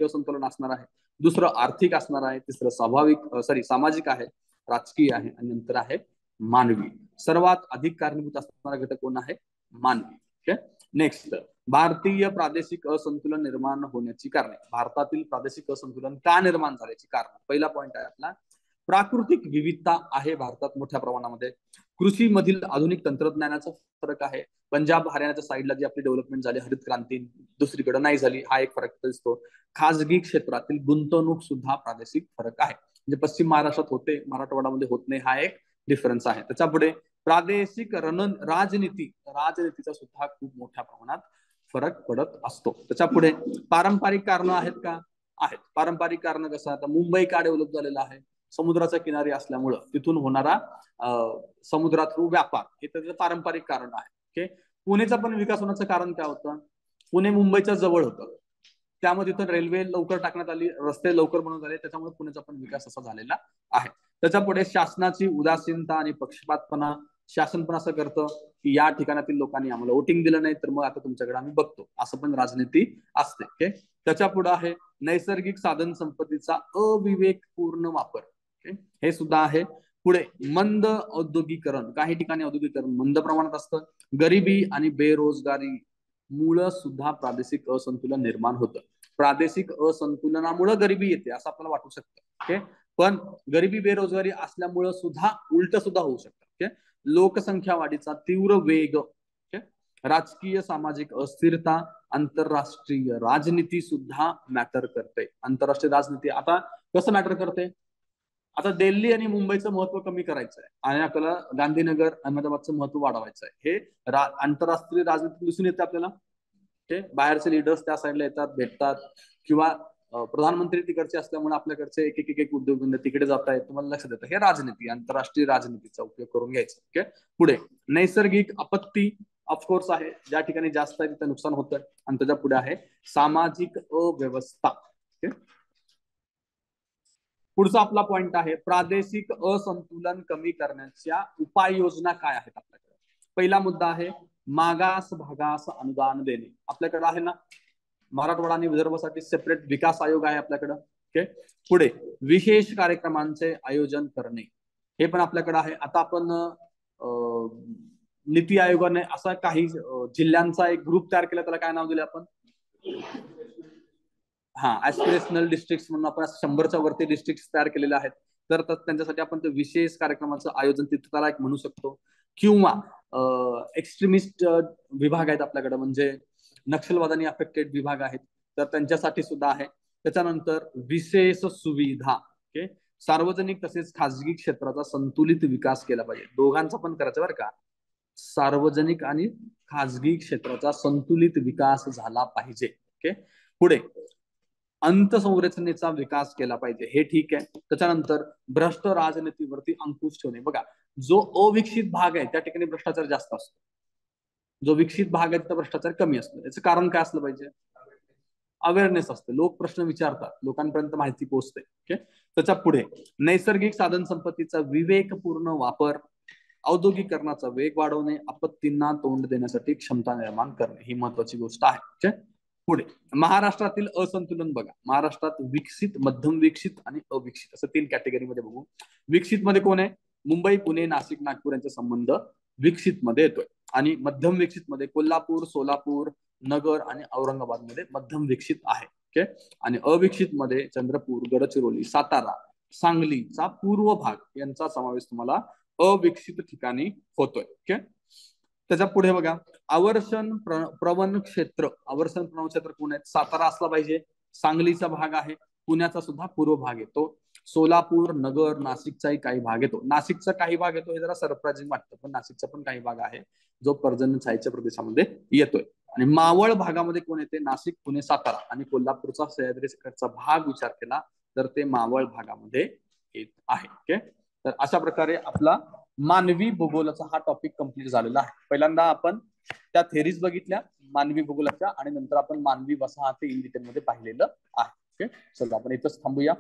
असंतुलन असणार आहे. दुसरं आर्थिक असणार आहे. तिसरं सामाजिक आहे, राजकीय आहे, आणि नंतर आहे मानवी. सर्वात अधिक कारणीभूत असणारा घटक कोण आहे, मानवी. ओके, नेक्स्ट, भारतीय प्रादेशिक असंतुलन निर्माण होण्याची कारणे. भारतातील प्रादेशिक असंतुलन का निर्माण झाल्याची कारण. पहिला पॉइंट आहे आपला, प्राकृतिक विविधता आहे भारतात मोठ्या प्रमाणामध्ये. कृषी मधील आधुनिक तंत्रज्ञानाचा फरक आहे. पंजाब हरियाणाच्या साईडला जी आपली डेव्हलपमेंट झाली हरित क्रांती, दुसरीकडे नाही झाली, हा एक फरक दिसतो. खासगी क्षेत्रातील गुंतवणूक सुद्धा प्रादेशिक फरक आहे. म्हणजे पश्चिम महाराष्ट्रात होते, मराठवाड्यामध्ये होत नाही, हा एक डिफरन्स आहे. त्याच्या पुढे प्रादेशिक राजनीतीचा सुद्धा खूप मोठ्या प्रमाणात फरक पडत असतो. त्याच्या पुढे पारंपरिक कारण आहेत का, आहेत. पारंपरिक कारण कसं, आता मुंबई का डेव्हलप झालेला आहे, समुद्राच्या किनारी असल्यामुळं तिथून होणारा समुद्रा थ्रू व्यापार, हे त्याचं पारंपरिक कारण आहे. ओके, पुणेचा पण विकास होण्याचं कारण काय होतं, पुणे मुंबईच्या जवळ होतं, त्यामध्ये तिथं रेल्वे लवकर टाकण्यात आली, रस्ते लवकर बनवण्यात आले, त्याच्यामुळे पुण्याचा पण विकास असा झालेला आहे. त्याच्या पुढे शासनाची उदासीनता आणि पक्षपातपणा शासन पण असं करतं की या ठिकाणातील लोकांनी आम्हाला वोटिंग दिलं नाही तर मग आता तुमच्याकडे आम्ही बघतो, असं पण राजनीती असते. ओके. त्याच्या पुढे आहे नैसर्गिक साधन संपत्तीचा अविवेकपूर्ण वापर. ओके. हे सुद्धा आहे. पुढे मंद औद्योगिकरण, काही ठिकाणी औद्योगिकरण मंद प्रमाणात असतं. गरिबी आणि बेरोजगारी मुळे सुद्धा प्रादेशिक असंतुलन निर्माण होतं. प्रादेशिक असंतुलनामुळे गरिबी येते असं आपल्याला वाटू शकतं. ओके. पण गरिबी बेरोजगारी असल्यामुळे सुद्धा उलट सुद्धा होऊ शकतं. ओके. लोकसंख्या वाढीचा तीव्र वेग, ओके, राजकीय सामाजिक अस्थिरता, आंतरराष्ट्रीय राजनीती सुद्धा मॅटर करते. आंतरराष्ट्रीय राजनीती आता कसं मॅटर करते? आता दिल्ली आणि मुंबईचं महत्व कमी करायचं आहे आणि आपल्याला गांधीनगर अहमदाबादचं महत्व वाढवायचं आहे. हे आंतरराष्ट्रीय राजनीती दिसून येते आपल्याला. ओके. बाहेरचे लीडर्स त्या साईडला येतात, भेटतात, किंवा प्रधानमंत्री तिकडचे असल्यामुळे आपल्याकडचे एक उद्योगधंदे तिकडे जात आहेत. तुम्हाला लक्षात येतं हे राजनीती, आंतरराष्ट्रीय राजनीतीचा उपयोग करून घ्यायचा. ओके. पुढे नैसर्गिक आपत्ती ऑफकोर्स आहे, ज्या ठिकाणी जास्त आहे तिथे नुकसान होतं. आणि त्याच्या पुढे आहे सामाजिक अव्यवस्था. ओके. पुढचा आपला पॉइंट आहे प्रादेशिक असंतुलन कमी करण्याच्या उपाययोजना काय आहेत आपल्याकडे. पहिला मुद्दा आहे मागास भागास अनुदान देणे. आपल्याकडे आहे ना, मराठवाडा आणि विदर्भासाठी सेपरेट विकास आयोग आहे आपल्याकडं. ओके. पुढे विशेष कार्यक्रमांचे आयोजन करणे, हे पण आपल्याकडे आहे. आता आपण नीती आयोगाने असा काही जिल्ह्यांचा एक ग्रुप तयार केला, त्याला काय नाव दिले आपण? हा, ऍस्पिरेशनल डिस्ट्रिक्ट म्हणून आपण 100च्या वरती डिस्ट्रिक्ट तयार केलेले आहेत. तर त्यांच्यासाठी आपण ते विशेष कार्यक्रमाचं आयोजन तिथे त्याला एक म्हणू शकतो. किंवा एक्स्ट्रीमिस्ट विभाग आहेत आपल्याकडे, म्हणजे नक्षलवादाने अफेक्टेड विभाग आहेत, तर त्यांच्यासाठी सुद्धा आहे. त्याच्यानंतर विशेष सुविधा. ओके. सार्वजनिक तसेच खाजगी क्षेत्राचा संतुलित विकास केला पाहिजे. दोघांचा पण करायचं बरं का. सार्वजनिक आणि खाजगी क्षेत्राचा संतुलित विकास झाला पाहिजे. ओके. पुढे अंतसंरचनेचा विकास केला पाहिजे, हे ठीक आहे. त्याच्यानंतर भ्रष्ट राजनीतीवरती अंकुश ठेवणे. बघा, जो अविकसित भाग आहे त्या ठिकाणी भ्रष्टाचार जास्त असतो, जो विकसित भाग आहे तिथं भ्रष्टाचार कमी असतो. याचं कारण काय असलं पाहिजे? अवेअरनेस असते, लोक प्रश्न विचारतात, लोकांपर्यंत माहिती पोहोचते. ओके. त्याच्या पुढे नैसर्गिक साधन संपत्तीचा विवेकपूर्ण वापर, औद्योगिकरणाचा वेग वाढवणे, आपत्तींना तोंड देण्यासाठी क्षमता निर्माण करणे, ही महत्वाची गोष्ट आहे. ओके. पुढे महाराष्ट्रातील असंतुलन बघा. महाराष्ट्रात विकसित, मध्यम विकसित आणि अविकसित असं 3 कॅटेगरीमध्ये बघू. विकसित मध्ये कोण आहे? मुंबई, पुणे, नाशिक, नागपूर यांचा संबंध विकसित मध्ये येतोय. आणि मध्यम विकसित मध्ये कोल्हापूर, सोलापूर, नगर आणि औरंगाबाद मध्ये मध्यम विकसित आहे. ओके. आणि अविकसित मध्ये चंद्रपूर, गडचिरोली, सातारा, सांगलीचा पूर्व भाग यांचा समावेश तुम्हाला अविकसित ठिकाणी होतोय. ओके. त्याच्या पुढे बघा आवर्षण प्रवण क्षेत्र. आवर्षण प्रवण क्षेत्र कोण आहेत? सातारा असला पाहिजे, सांगलीचा भाग आहे, पुण्याचा सुद्धा पूर्व भाग येतो, सोलापूर, नगर, नाशिकचाही काही भाग येतो. नाशिकचा काही भाग येतो, हे जरा सरप्राइझिंग वाटतं, पण नाशिकचा पण काही भाग आहे जो पर्जन्यछायेच्या प्रदेशामध्ये येतोय. आणि मावळ भागामध्ये कोण येते? नाशिक, पुणे, सातारा आणि कोल्हापूरचा सह्याद्रीचा भाग विचार केला तर ते मावळ भागामध्ये येत आहे. ओके. तर अशा प्रकारे आपला मानवी भूगोलाचा हा टॉपिक कंप्लीट झालेला आहे. पहिल्यांदा आपण त्या थेरीज बघितल्या मानवी भूगोलाच्या, आणि नंतर आपण मानवी वसाहती इन डिटेल मध्ये पाहिलेलं आहे. ओके. चला आपण इथंच थांबूया.